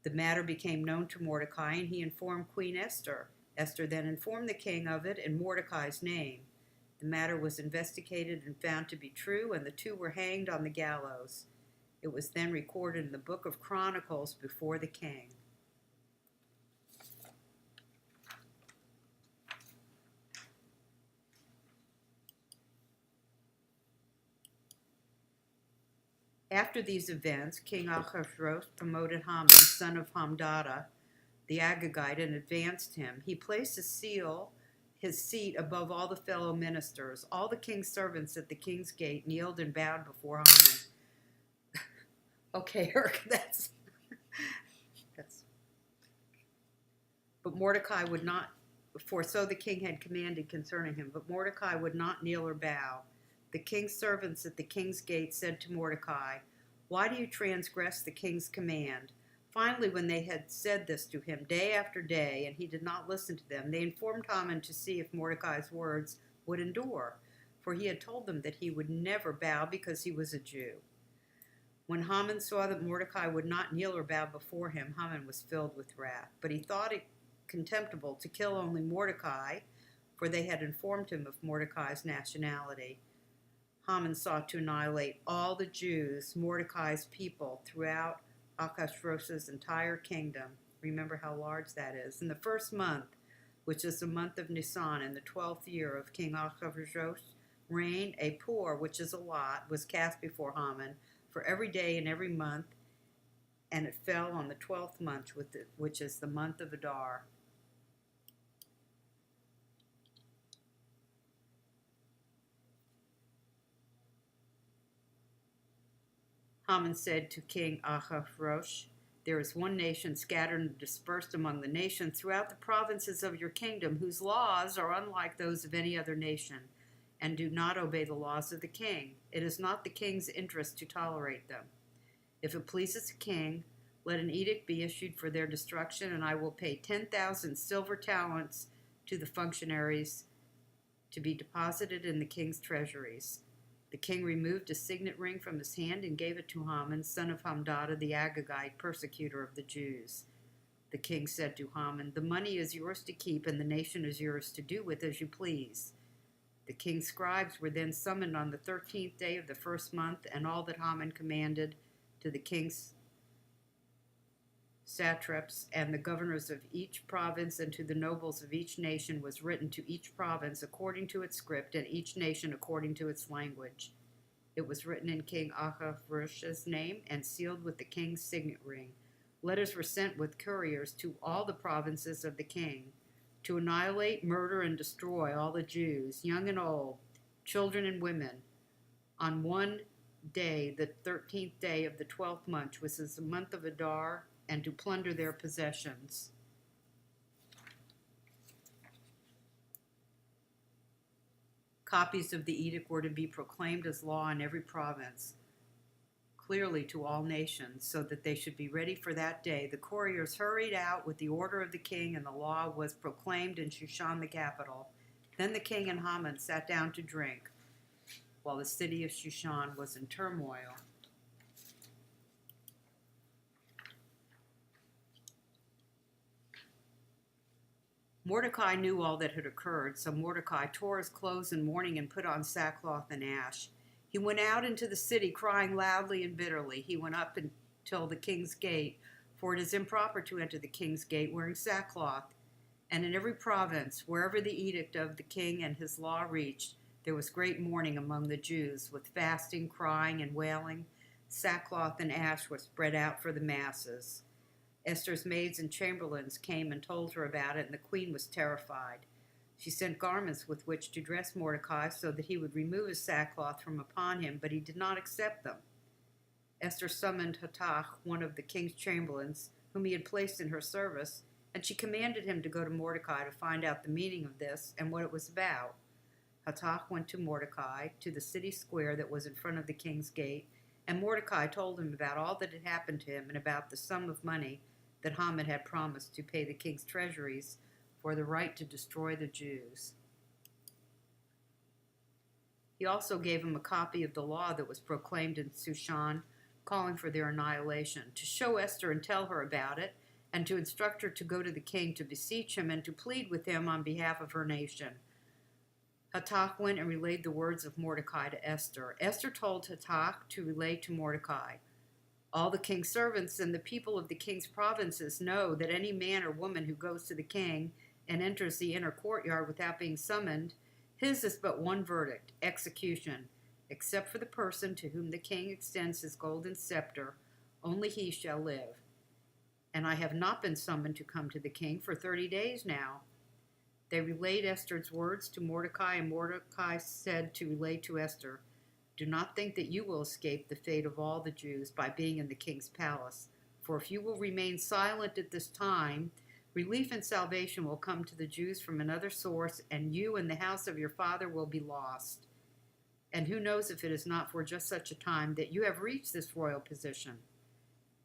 The matter became known to Mordecai, and he informed Queen Esther. Esther then informed the king of it in Mordecai's name. The matter was investigated and found to be true, and the two were hanged on the gallows. It was then recorded in the book of Chronicles before the king. After these events, King Ahasuerus promoted Haman, son of Hammedatha, the Agagite, and advanced him. He placed his seat above all the fellow ministers. All the king's servants at the king's gate kneeled and bowed before Haman. Okay, Eric, that's. But Mordecai would not, for so the king had commanded concerning him, but Mordecai would not kneel or bow. The king's servants at the king's gate said to Mordecai, "Why do you transgress the king's command?" Finally, when they had said this to him day after day, and he did not listen to them, they informed Haman to see if Mordecai's words would endure, for he had told them that he would never bow because he was a Jew. When Haman saw that Mordecai would not kneel or bow before him, Haman was filled with wrath. But he thought it contemptible to kill only Mordecai, for they had informed him of Mordecai's nationality. Haman sought to annihilate all the Jews, Mordecai's people, throughout Ahasuerus' entire kingdom. Remember how large that is. In the first month, which is the month of Nisan, in the 12th year of King Ahasuerus' reign, a poor, which is a lot, was cast before Haman for every day and every month, and it fell on the 12th month, which is the month of Adar. Haman said to King Ahasuerus, "There is one nation scattered and dispersed among the nations throughout the provinces of your kingdom, whose laws are unlike those of any other nation, and do not obey the laws of the king. It is not the king's interest to tolerate them. If it pleases the king, let an edict be issued for their destruction, and I will pay 10,000 silver talents to the functionaries to be deposited in the king's treasuries." The king removed a signet ring from his hand and gave it to Haman, son of Hammedatha, the Agagite, persecutor of the Jews. The king said to Haman, "The money is yours to keep, and the nation is yours to do with as you please." The king's scribes were then summoned on the 13th day of the first month, and all that Haman commanded to the king's satraps and the governors of each province and to the nobles of each nation was written to each province according to its script and each nation according to its language. It was written in King Ahasuerus' name and sealed with the king's signet ring. Letters were sent with couriers to all the provinces of the king to annihilate, murder, and destroy all the Jews, young and old, children and women, on one day, the 13th day of the 12th month, which is the month of Adar, and to plunder their possessions. Copies of the edict were to be proclaimed as law in every province, clearly to all nations, so that they should be ready for that day. The couriers hurried out with the order of the king, and the law was proclaimed in Shushan, the capital. Then the king and Haman sat down to drink, while the city of Shushan was in turmoil. Mordecai knew all that had occurred, so Mordecai tore his clothes in mourning and put on sackcloth and ash. He went out into the city crying loudly and bitterly. He went up until the king's gate, for it is improper to enter the king's gate wearing sackcloth. And in every province, wherever the edict of the king and his law reached, there was great mourning among the Jews, with fasting, crying, and wailing. Sackcloth and ash were spread out for the masses. Esther's maids and chamberlains came and told her about it, and the queen was terrified. She sent garments with which to dress Mordecai so that he would remove his sackcloth from upon him, but he did not accept them. Esther summoned Hathach, one of the king's chamberlains, whom he had placed in her service, and she commanded him to go to Mordecai to find out the meaning of this and what it was about. Hathach went to Mordecai, to the city square that was in front of the king's gate, and Mordecai told him about all that had happened to him and about the sum of money that Haman had promised to pay the king's treasuries for the right to destroy the Jews. He also gave him a copy of the law that was proclaimed in Shushan, calling for their annihilation, to show Esther and tell her about it, and to instruct her to go to the king to beseech him and to plead with him on behalf of her nation. Hatak went and relayed the words of Mordecai to Esther. Esther told Hatak to relay to Mordecai, "All the king's servants and the people of the king's provinces know that any man or woman who goes to the king and enters the inner courtyard without being summoned, his is but one verdict, execution, except for the person to whom the king extends his golden scepter, only he shall live. And I have not been summoned to come to the king for 30 days now." They relayed Esther's words to Mordecai, and Mordecai said to relay to Esther, "Do not think that you will escape the fate of all the Jews by being in the king's palace, for if you will remain silent at this time, relief and salvation will come to the Jews from another source, and you and the house of your father will be lost. And who knows if it is not for just such a time that you have reached this royal position."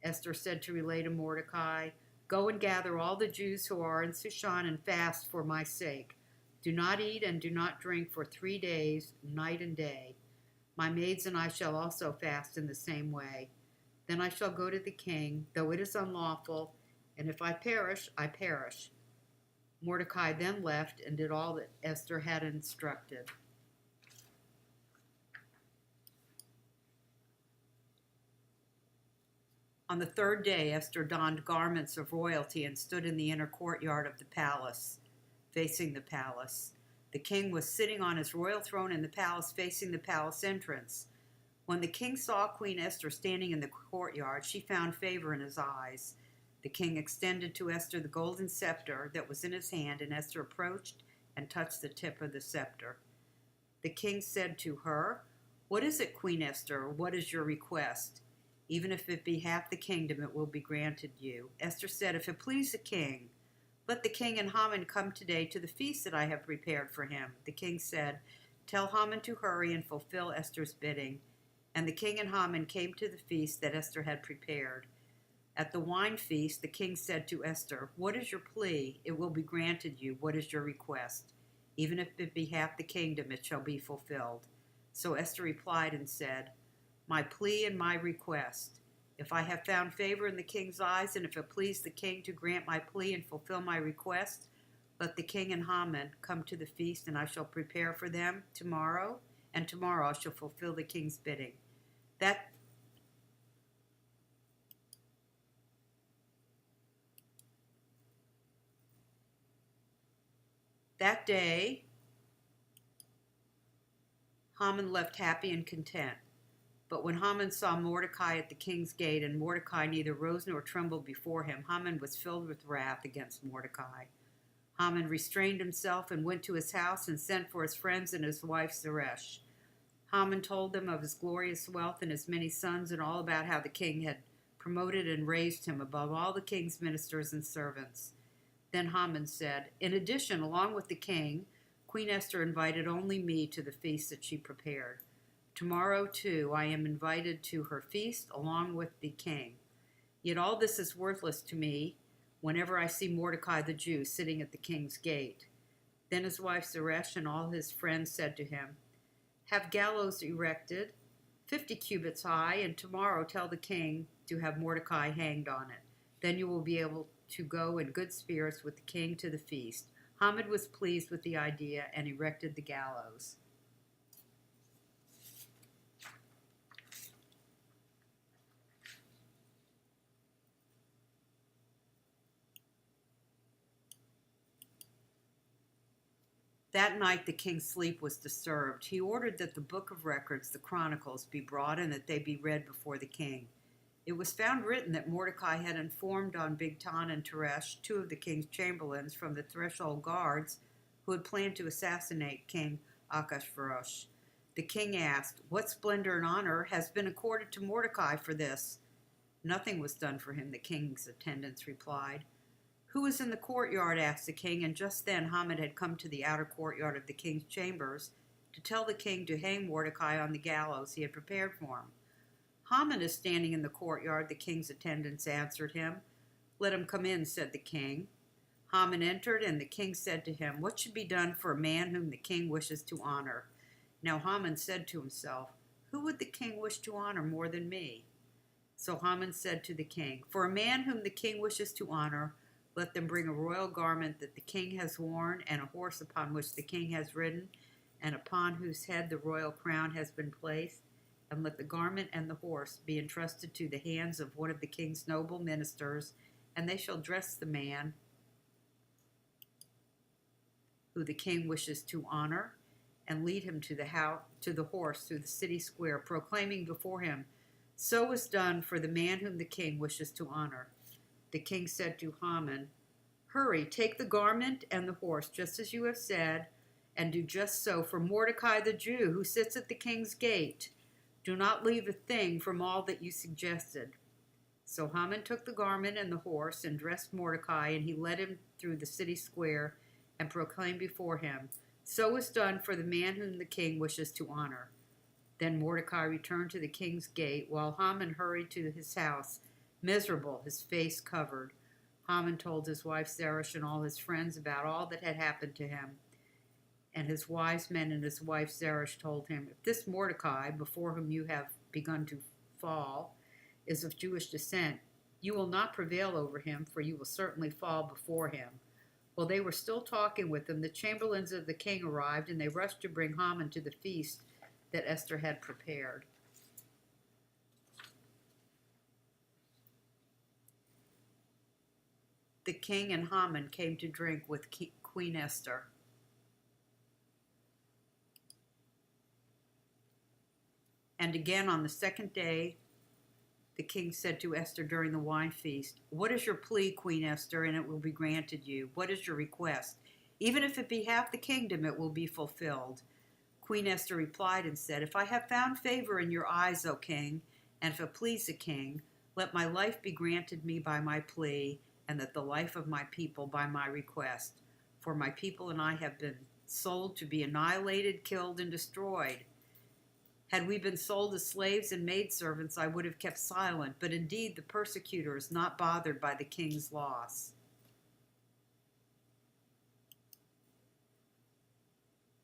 Esther said to relay to Mordecai, "Go and gather all the Jews who are in Shushan and fast for my sake. Do not eat and do not drink for 3 days, night and day. My maids and I shall also fast in the same way. Then I shall go to the king, though it is unlawful, and if I perish, I perish." Mordecai then left and did all that Esther had instructed. On the 3rd day, Esther donned garments of royalty and stood in the inner courtyard of the palace, facing the palace. The king was sitting on his royal throne in the palace, facing the palace entrance. When the king saw Queen Esther standing in the courtyard, she found favor in his eyes. The king extended to Esther the golden scepter that was in his hand, and Esther approached and touched the tip of the scepter. The king said to her, "What is it, Queen Esther? What is your request? Even if it be half the kingdom, it will be granted you." Esther said, "If it please the king, let the king and Haman come today to the feast that I have prepared for him." The king said, "Tell Haman to hurry and fulfill Esther's bidding." And the king and Haman came to the feast that Esther had prepared. At the wine feast, the king said to Esther, "What is your plea? It will be granted you. What is your request? Even if it be half the kingdom, it shall be fulfilled." So Esther replied and said, "My plea and my request. If I have found favor in the king's eyes, and if it please the king to grant my plea and fulfill my request, let the king and Haman come to the feast, and I shall prepare for them tomorrow, and tomorrow I shall fulfill the king's bidding." That day, Haman left happy and content. But when Haman saw Mordecai at the king's gate, and Mordecai neither rose nor trembled before him, Haman was filled with wrath against Mordecai. Haman restrained himself and went to his house and sent for his friends and his wife Zeresh. Haman told them of his glorious wealth and his many sons, and all about how the king had promoted and raised him above all the king's ministers and servants. Then Haman said, "In addition, along with the king, Queen Esther invited only me to the feast that she prepared. Tomorrow, too, I am invited to her feast along with the king. Yet all this is worthless to me whenever I see Mordecai the Jew sitting at the king's gate." Then his wife Zeresh and all his friends said to him, "Have gallows erected, 50 cubits high, and tomorrow tell the king to have Mordecai hanged on it. Then you will be able to go in good spirits with the king to the feast." Haman was pleased with the idea and erected the gallows. That night the king's sleep was disturbed. He ordered that the book of records, the Chronicles, be brought and that they be read before the king. It was found written that Mordecai had informed on Bigtan and Teresh, 2 of the king's chamberlains from the threshold guards, who had planned to assassinate King Achashverosh. The king asked, "What splendor and honor has been accorded to Mordecai for this?" "Nothing was done for him," the king's attendants replied. "Who is in the courtyard?" asked the king, and just then Haman had come to the outer courtyard of the king's chambers to tell the king to hang Mordecai on the gallows he had prepared for him. "Haman is standing in the courtyard," the king's attendants answered him. "Let him come in," said the king. Haman entered, and the king said to him, "What should be done for a man whom the king wishes to honor?" Now Haman said to himself, "Who would the king wish to honor more than me?" So Haman said to the king, "For a man whom the king wishes to honor, let them bring a royal garment that the king has worn, and a horse upon which the king has ridden, and upon whose head the royal crown has been placed. And let the garment and the horse be entrusted to the hands of one of the king's noble ministers, and they shall dress the man who the king wishes to honor, and lead him to the horse through the city square, proclaiming before him, 'So is done for the man whom the king wishes to honor.'" The king said to Haman, "Hurry, take the garment and the horse, just as you have said, and do just so for Mordecai the Jew, who sits at the king's gate. Do not leave a thing from all that you suggested." So Haman took the garment and the horse and dressed Mordecai, and he led him through the city square and proclaimed before him, "So is done for the man whom the king wishes to honor." Then Mordecai returned to the king's gate, while Haman hurried to his house, miserable, his face covered. Haman told his wife Zeresh and all his friends about all that had happened to him. And his wise men and his wife Zeresh told him, "If this Mordecai, before whom you have begun to fall, is of Jewish descent, you will not prevail over him, for you will certainly fall before him." While they were still talking with him, the chamberlains of the king arrived, and they rushed to bring Haman to the feast that Esther had prepared. The king and Haman came to drink with Queen Esther. And again on the second day, the king said to Esther during the wine feast, "What is your plea, Queen Esther, and it will be granted you? What is your request? Even if it be half the kingdom, it will be fulfilled." Queen Esther replied and said, "If I have found favor in your eyes, O king, and if it please the king, let my life be granted me by my plea, and that the life of my people by my request. For my people and I have been sold to be annihilated, killed, and destroyed. Had we been sold as slaves and maidservants, I would have kept silent, but indeed the persecutor is not bothered by the king's loss."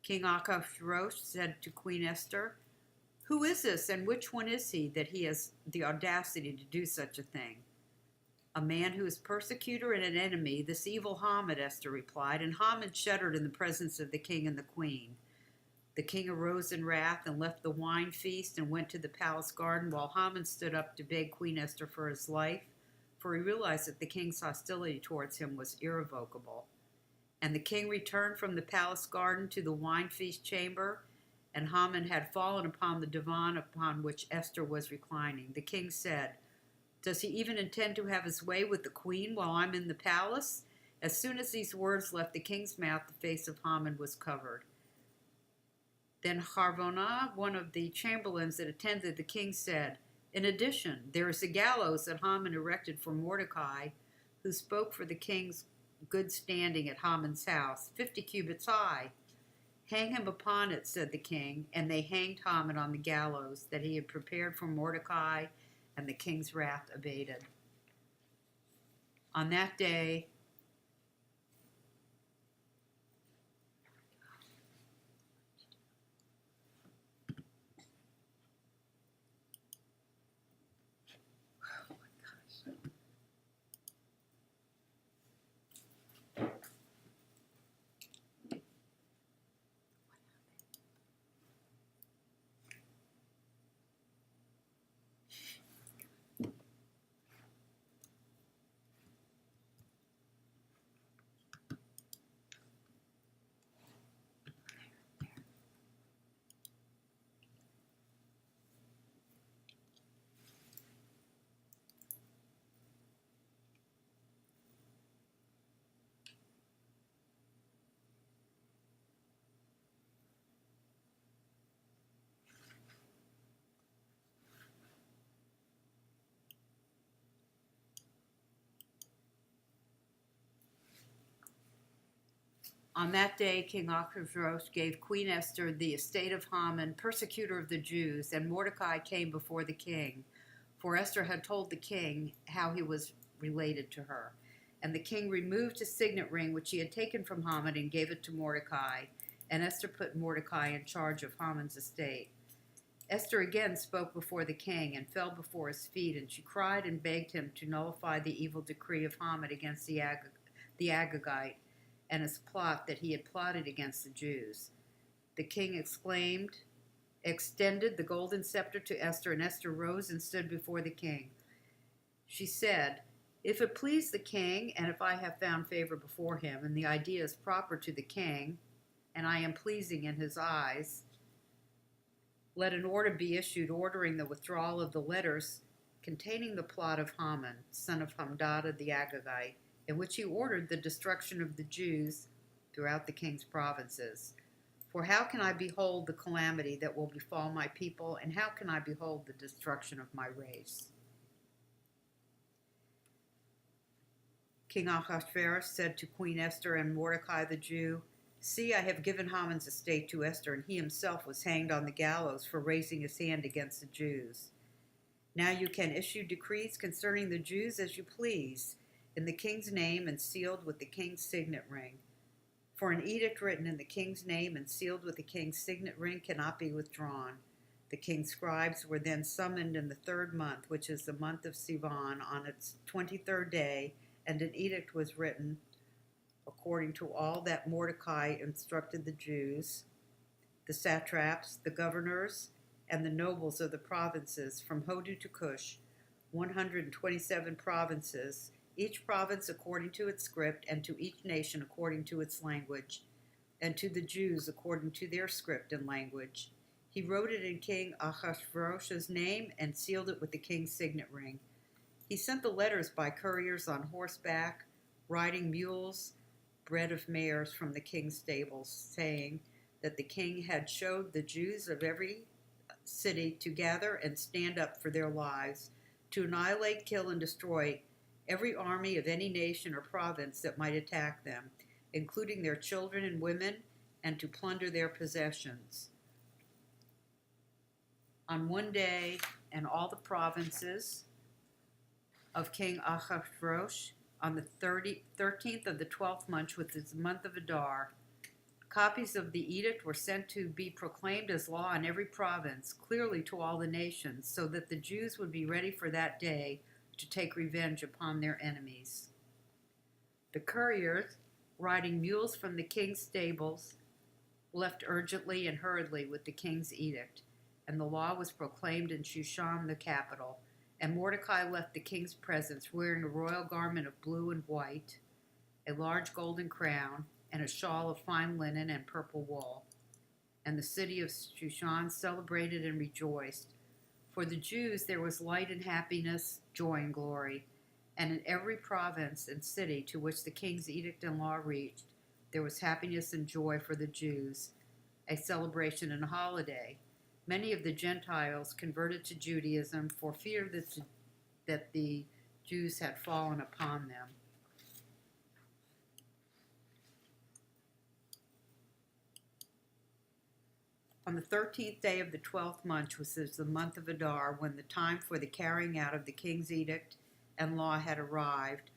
King Ahasuerus said to Queen Esther, "Who is this, and which one is he that he has the audacity to do such a thing?" "A man who is persecutor and an enemy, this evil Haman," Esther replied, and Haman shuddered in the presence of the king and the queen. The king arose in wrath and left the wine feast and went to the palace garden, while Haman stood up to beg Queen Esther for his life, for he realized that the king's hostility towards him was irrevocable. And the king returned from the palace garden to the wine feast chamber, and Haman had fallen upon the divan upon which Esther was reclining. The king said, "Does he even intend to have his way with the queen while I'm in the palace?" As soon as these words left the king's mouth, the face of Haman was covered. Then Harbonah, one of the chamberlains that attended the king, said, "In addition, there is a gallows that Haman erected for Mordecai, who spoke for the king's good standing at Haman's house, 50 cubits high. Hang him upon it," said the king, and they hanged Haman on the gallows that he had prepared for Mordecai, and the king's wrath abated. On that day, King Ahasuerus gave Queen Esther the estate of Haman, persecutor of the Jews, and Mordecai came before the king, for Esther had told the king how he was related to her. And the king removed his signet ring which he had taken from Haman and gave it to Mordecai. and Esther put Mordecai in charge of Haman's estate. Esther again spoke before the king and fell before his feet, and she cried and begged him to nullify the evil decree of Haman against the Agagite and his plot that he had plotted against the Jews. The king extended the golden scepter to Esther, and Esther rose and stood before the king. She said, "If it please the king, and if I have found favor before him, and the idea is proper to the king, and I am pleasing in his eyes, let an order be issued ordering the withdrawal of the letters containing the plot of Haman, son of Hammedatha the Agagite, in which he ordered the destruction of the Jews throughout the king's provinces. For how can I behold the calamity that will befall my people, and how can I behold the destruction of my race?" King Ahasuerus said to Queen Esther and Mordecai the Jew, "See, I have given Haman's estate to Esther, and he himself was hanged on the gallows for raising his hand against the Jews. Now you can issue decrees concerning the Jews as you please, in the king's name and sealed with the king's signet ring. For an edict written in the king's name and sealed with the king's signet ring cannot be withdrawn." The king's scribes were then summoned in the 3rd month, which is the month of Sivan, on its 23rd day, and an edict was written according to all that Mordecai instructed the Jews, the satraps, the governors, and the nobles of the provinces from Hodu to Cush, 127 provinces, each province according to its script, and to each nation according to its language, and to the Jews according to their script and language. He wrote it in King Ahasuerus' name and sealed it with the king's signet ring. He sent the letters by couriers on horseback, riding mules, bred of mares from the king's stables, saying that the king had showed the Jews of every city to gather and stand up for their lives, to annihilate, kill, and destroy every army of any nation or province that might attack them, including their children and women, and to plunder their possessions. On one day, in all the provinces of King Ahasuerus, on the 13th of the 12th month, which is the month of Adar, copies of the edict were sent to be proclaimed as law in every province, clearly to all the nations, so that the Jews would be ready for that day to take revenge upon their enemies. The couriers, riding mules from the king's stables, left urgently and hurriedly with the king's edict, and the law was proclaimed in Shushan the capital. And Mordecai left the king's presence wearing a royal garment of blue and white, a large golden crown, and a shawl of fine linen and purple wool. And the city of Shushan celebrated and rejoiced. For the Jews there was light and happiness, joy and glory. And in every province and city to which the king's edict and law reached, there was happiness and joy for the Jews, a celebration and a holiday. Many of the Gentiles converted to Judaism for fear that the Jews had fallen upon them. On the 13th day of the 12th month, which is the month of Adar, when the time for the carrying out of the king's edict and law had arrived,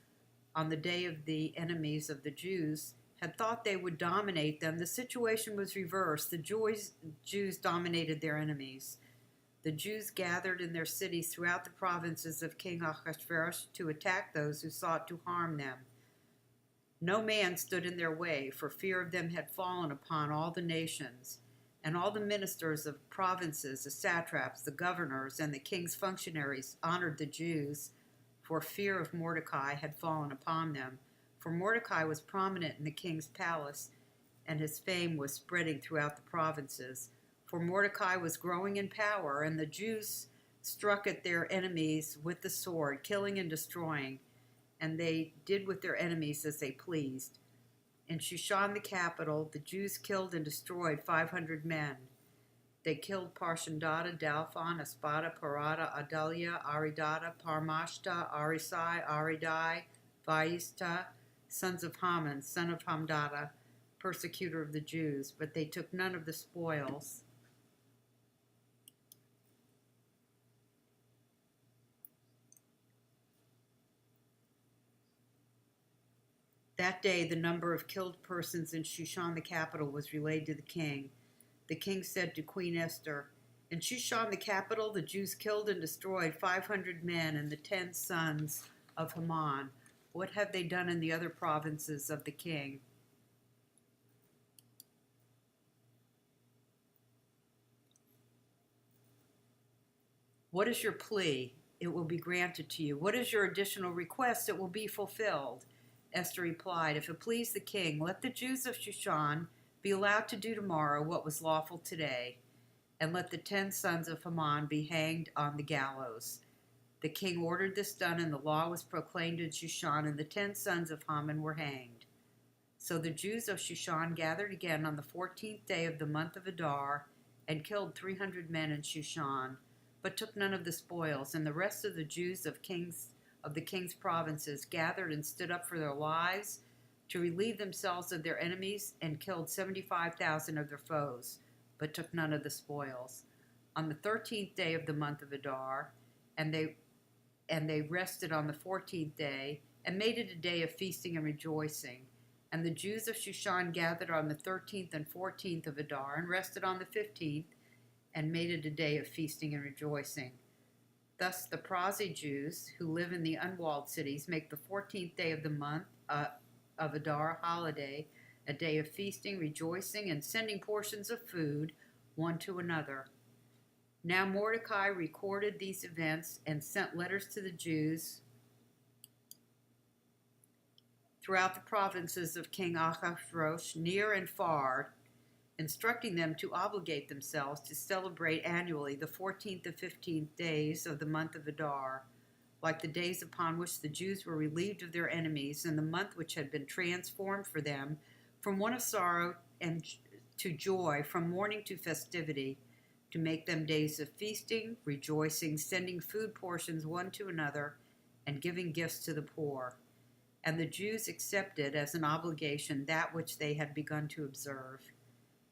on the day of the enemies of the Jews had thought they would dominate them, the situation was reversed. The Jews dominated their enemies. The Jews gathered in their cities throughout the provinces of King Ahasuerus to attack those who sought to harm them. No man stood in their way, for fear of them had fallen upon all the nations, and all the ministers of provinces, the satraps, the governors, and the king's functionaries honored the Jews, for fear of Mordecai had fallen upon them. For Mordecai was prominent in the king's palace, and his fame was spreading throughout the provinces. For Mordecai was growing in power, and the Jews struck at their enemies with the sword, killing and destroying, and they did with their enemies as they pleased. In Shushan the capital, the Jews killed and destroyed 500 men. They killed Parshandata, Dalphon, Espada, Parada, Adalia, Aridata, Parmashta, Arisai, Aridai, Vaista, sons of Haman, son of Hammedatha, persecutor of the Jews, but they took none of the spoils. That day the number of killed persons in Shushan the capital was relayed to the king. The king said to Queen Esther, "In Shushan the capital the Jews killed and destroyed 500 men and the 10 sons of Haman. What have they done in the other provinces of the king?" "What is your plea? It will be granted to you. What is your additional request? It will be fulfilled." Esther replied, "If it please the king, let the Jews of Shushan be allowed to do tomorrow what was lawful today, and let the 10 sons of Haman be hanged on the gallows." The king ordered this done, and the law was proclaimed in Shushan, and the 10 sons of Haman were hanged. So the Jews of Shushan gathered again on the 14th day of the month of Adar, and killed 300 men in Shushan, but took none of the spoils. And the rest of the Jews of the king's provinces gathered and stood up for their lives to relieve themselves of their enemies, and killed 75,000 of their foes, but took none of the spoils. On the 13th day of the month of Adar, and they rested on the 14th day, and made it a day of feasting and rejoicing. And the Jews of Shushan gathered on the 13th and 14th of Adar, and rested on the 15th, and made it a day of feasting and rejoicing. Thus the Prazi Jews, who live in the unwalled cities, make the 14th day of the month of Adar a holiday, a day of feasting, rejoicing, and sending portions of food one to another. Now Mordecai recorded these events and sent letters to the Jews throughout the provinces of King Ahasuerus, near and far, instructing them to obligate themselves to celebrate annually the 14th and 15th days of the month of Adar, like the days upon which the Jews were relieved of their enemies, and the month which had been transformed for them from one of sorrow and to joy, from mourning to festivity, to make them days of feasting, rejoicing, sending food portions one to another, and giving gifts to the poor. And the Jews accepted as an obligation that which they had begun to observe,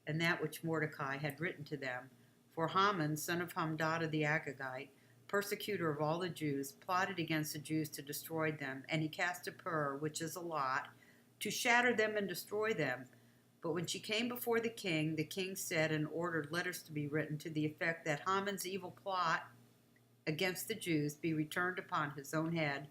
and that which Mordecai had written to them. For Haman, son of Hamdata the Agagite, persecutor of all the Jews, plotted against the Jews to destroy them, and he cast a pur, which is a lot, to shatter them and destroy them. But when she came before the king said and ordered letters to be written to the effect that Haman's evil plot against the Jews be returned upon his own head,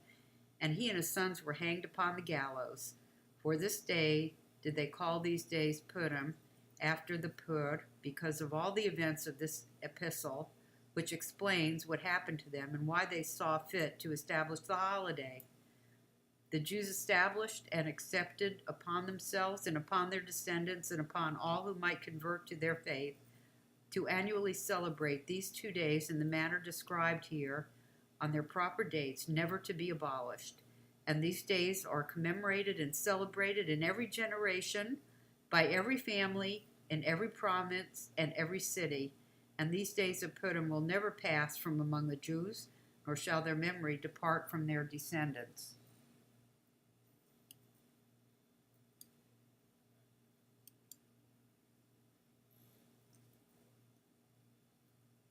and he and his sons were hanged upon the gallows. For this day did they call these days Purim, after the Pur, because of all the events of this epistle, which explains what happened to them and why they saw fit to establish the holiday. The Jews established and accepted upon themselves and upon their descendants and upon all who might convert to their faith to annually celebrate these 2 days in the manner described here on their proper dates, never to be abolished. And these days are commemorated and celebrated in every generation, by every family, in every province, and every city. And these days of Purim will never pass from among the Jews, nor shall their memory depart from their descendants.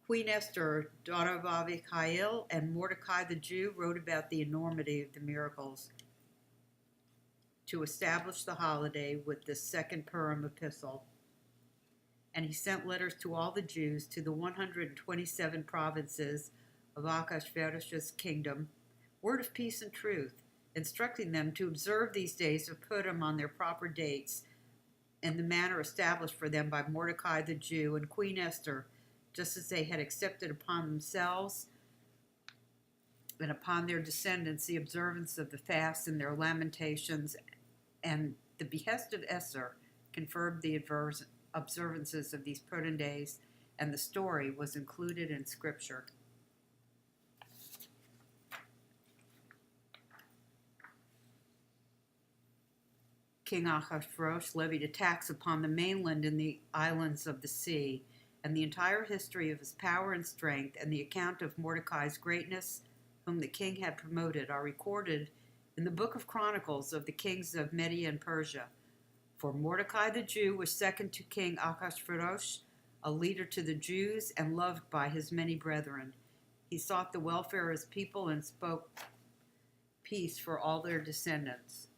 Queen Esther, daughter of Avihail, and Mordecai the Jew wrote about the enormity of the miracles to establish the holiday with this second Purim epistle. And he sent letters to all the Jews, to the 127 provinces of Ahasuerus' kingdom, word of peace and truth, instructing them to observe these days of Purim on their proper dates, in the manner established for them by Mordecai the Jew and Queen Esther, just as they had accepted upon themselves and upon their descendants the observance of the fast and their lamentations. And the behest of Esther confirmed the observances of these Purim days, and the story was included in Scripture. King Ahasuerus levied a tax upon the mainland and the islands of the sea, and the entire history of his power and strength and the account of Mordecai's greatness, whom the king had promoted, are recorded in the book of Chronicles of the kings of Media and Persia. For Mordecai the Jew was second to King Ahasuerus, a leader to the Jews and loved by his many brethren. He sought the welfare of his people and spoke peace for all their descendants.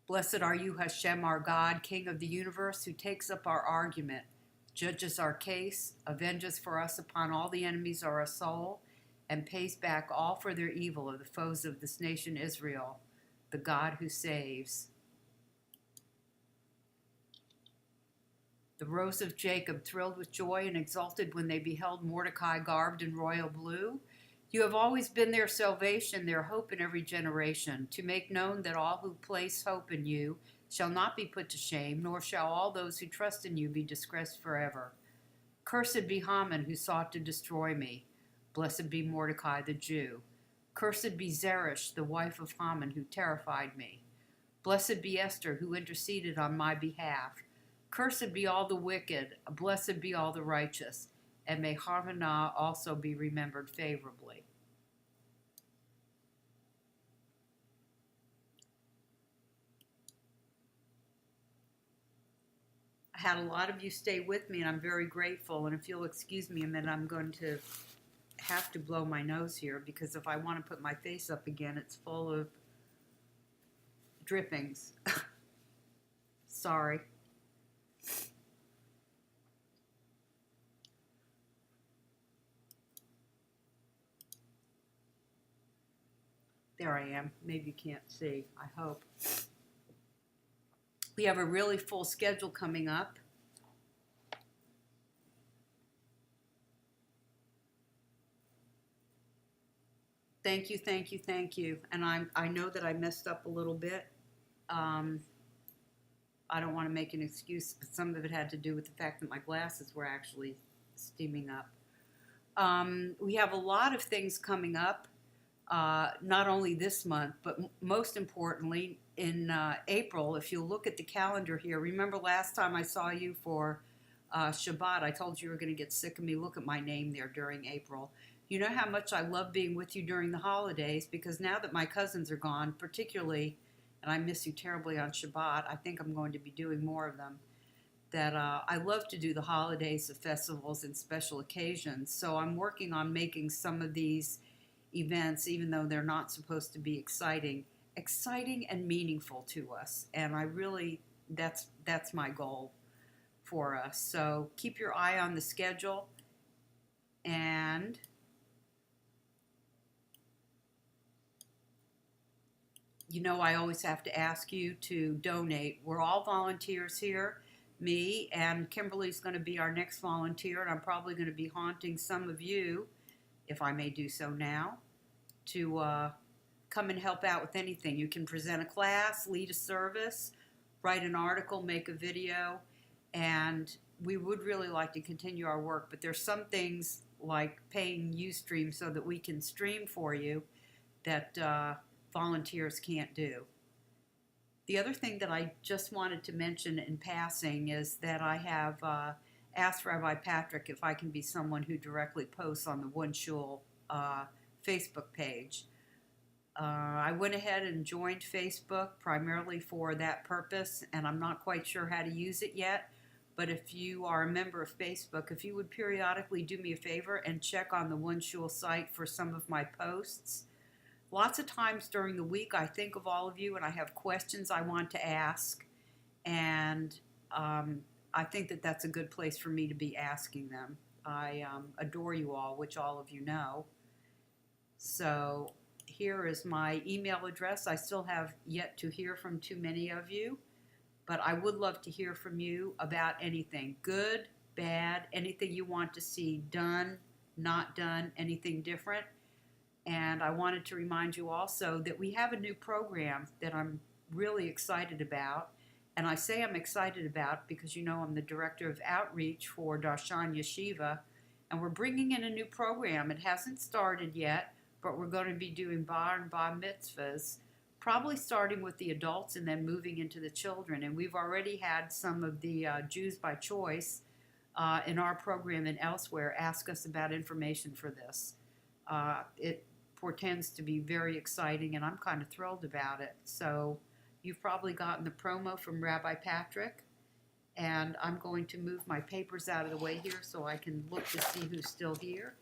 Blessed are you, Hashem, our God, King of the universe, who takes up our argument, judges our case, avenges for us upon all the enemies of our soul, and pays back all for their evil of the foes of this nation Israel, the God who saves. The rose of Jacob thrilled with joy and exulted when they beheld Mordecai garbed in royal blue. You have always been their salvation, their hope in every generation, to make known that all who place hope in you shall not be put to shame, nor shall all those who trust in you be disgraced forever. Cursed be Haman, who sought to destroy me. Blessed be Mordecai the Jew. Cursed be Zeresh, the wife of Haman, who terrified me. Blessed be Esther, who interceded on my behalf. Cursed be all the wicked, blessed be all the righteous, and may Harvanah also be remembered favorably. I had a lot of you stay with me, and I'm very grateful. And if you'll excuse me a minute, I'm going to have to blow my nose here, because if I want to put my face up again, it's full of drippings. Sorry. There I am. Maybe you can't see. I hope. We have a really full schedule coming up. Thank you, thank you, thank you. And I know that I messed up a little bit. I don't want to make an excuse, but some of it had to do with the fact that my glasses were actually steaming up. We have a lot of things coming up. Not only this month, but most importantly, in April, if you look at the calendar here, remember last time I saw you for Shabbat, I told you were going to get sick of me. Look at my name there during April. You know how much I love being with you during the holidays, because now that my cousins are gone, particularly, and I miss you terribly on Shabbat, I think I'm going to be doing more of them, that I love to do the holidays, the festivals, and special occasions. So I'm working on making some of these events, even though they're not supposed to be exciting and meaningful to us. And I really, that's my goal for us. So keep your eye on the schedule. And you know, I always have to ask you to donate. We're all volunteers here. Me and Kimberly's going to be our next volunteer, and I'm probably going to be haunting some of you, if I may do so now, to come and help out with anything. You can present a class, lead a service, write an article, make a video, and we would really like to continue our work, but there's some things like paying Ustream so that we can stream for you that volunteers can't do. The other thing that I just wanted to mention in passing is that I have asked Rabbi Patrick if I can be someone who directly posts on the OneShul Facebook page. I went ahead and joined Facebook primarily for that purpose, and I'm not quite sure how to use it yet. But if you are a member of Facebook, if you would periodically do me a favor and check on the OneShul site for some of my posts. Lots of times during the week I think of all of you and I have questions I want to ask, and I think that that's a good place for me to be asking them. I adore you all, which all of you know. So here is my email address. I still have yet to hear from too many of you, but I would love to hear from you about anything, good, bad, anything you want to see done, not done, anything different. And I wanted to remind you also that we have a new program that I'm really excited about. And I say I'm excited about because you know I'm the director of outreach for Darshan Yeshiva, and we're bringing in a new program. It hasn't started yet, but we're going to be doing bar and bar mitzvahs, probably starting with the adults and then moving into the children. And we've already had some of the Jews by choice in our program and elsewhere ask us about information for this. It portends to be very exciting, and I'm kind of thrilled about it. So you've probably gotten the promo from Rabbi Patrick, and I'm going to move my papers out of the way here so I can look to see who's still here.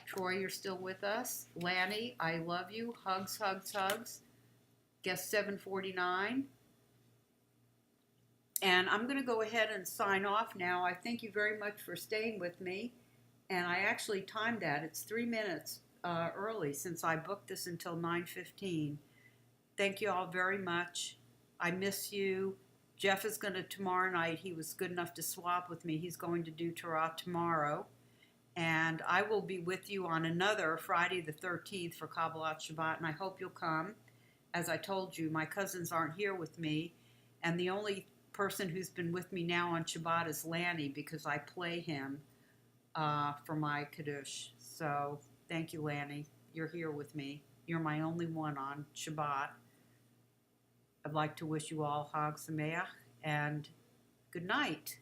Troy, you're still with us. Lanny, I love you. Hugs, hugs, hugs. Guest 749. And I'm going to go ahead and sign off now. I thank you very much for staying with me. And I actually timed that. It's 3 minutes early since I booked this until 9:15. Thank you all very much. I miss you. Jeff is going to tomorrow night. He was good enough to swap with me. He's going to do Torah tomorrow. And I will be with you on another Friday the 13th for Kabbalat Shabbat. And I hope you'll come. As I told you, my cousins aren't here with me. And the only person who's been with me now on Shabbat is Lanny, because I play him for my Chodesh. So thank you, Lanny. You're here with me. You're my only one on Shabbat. I'd like to wish you all Chag Sameach and good night.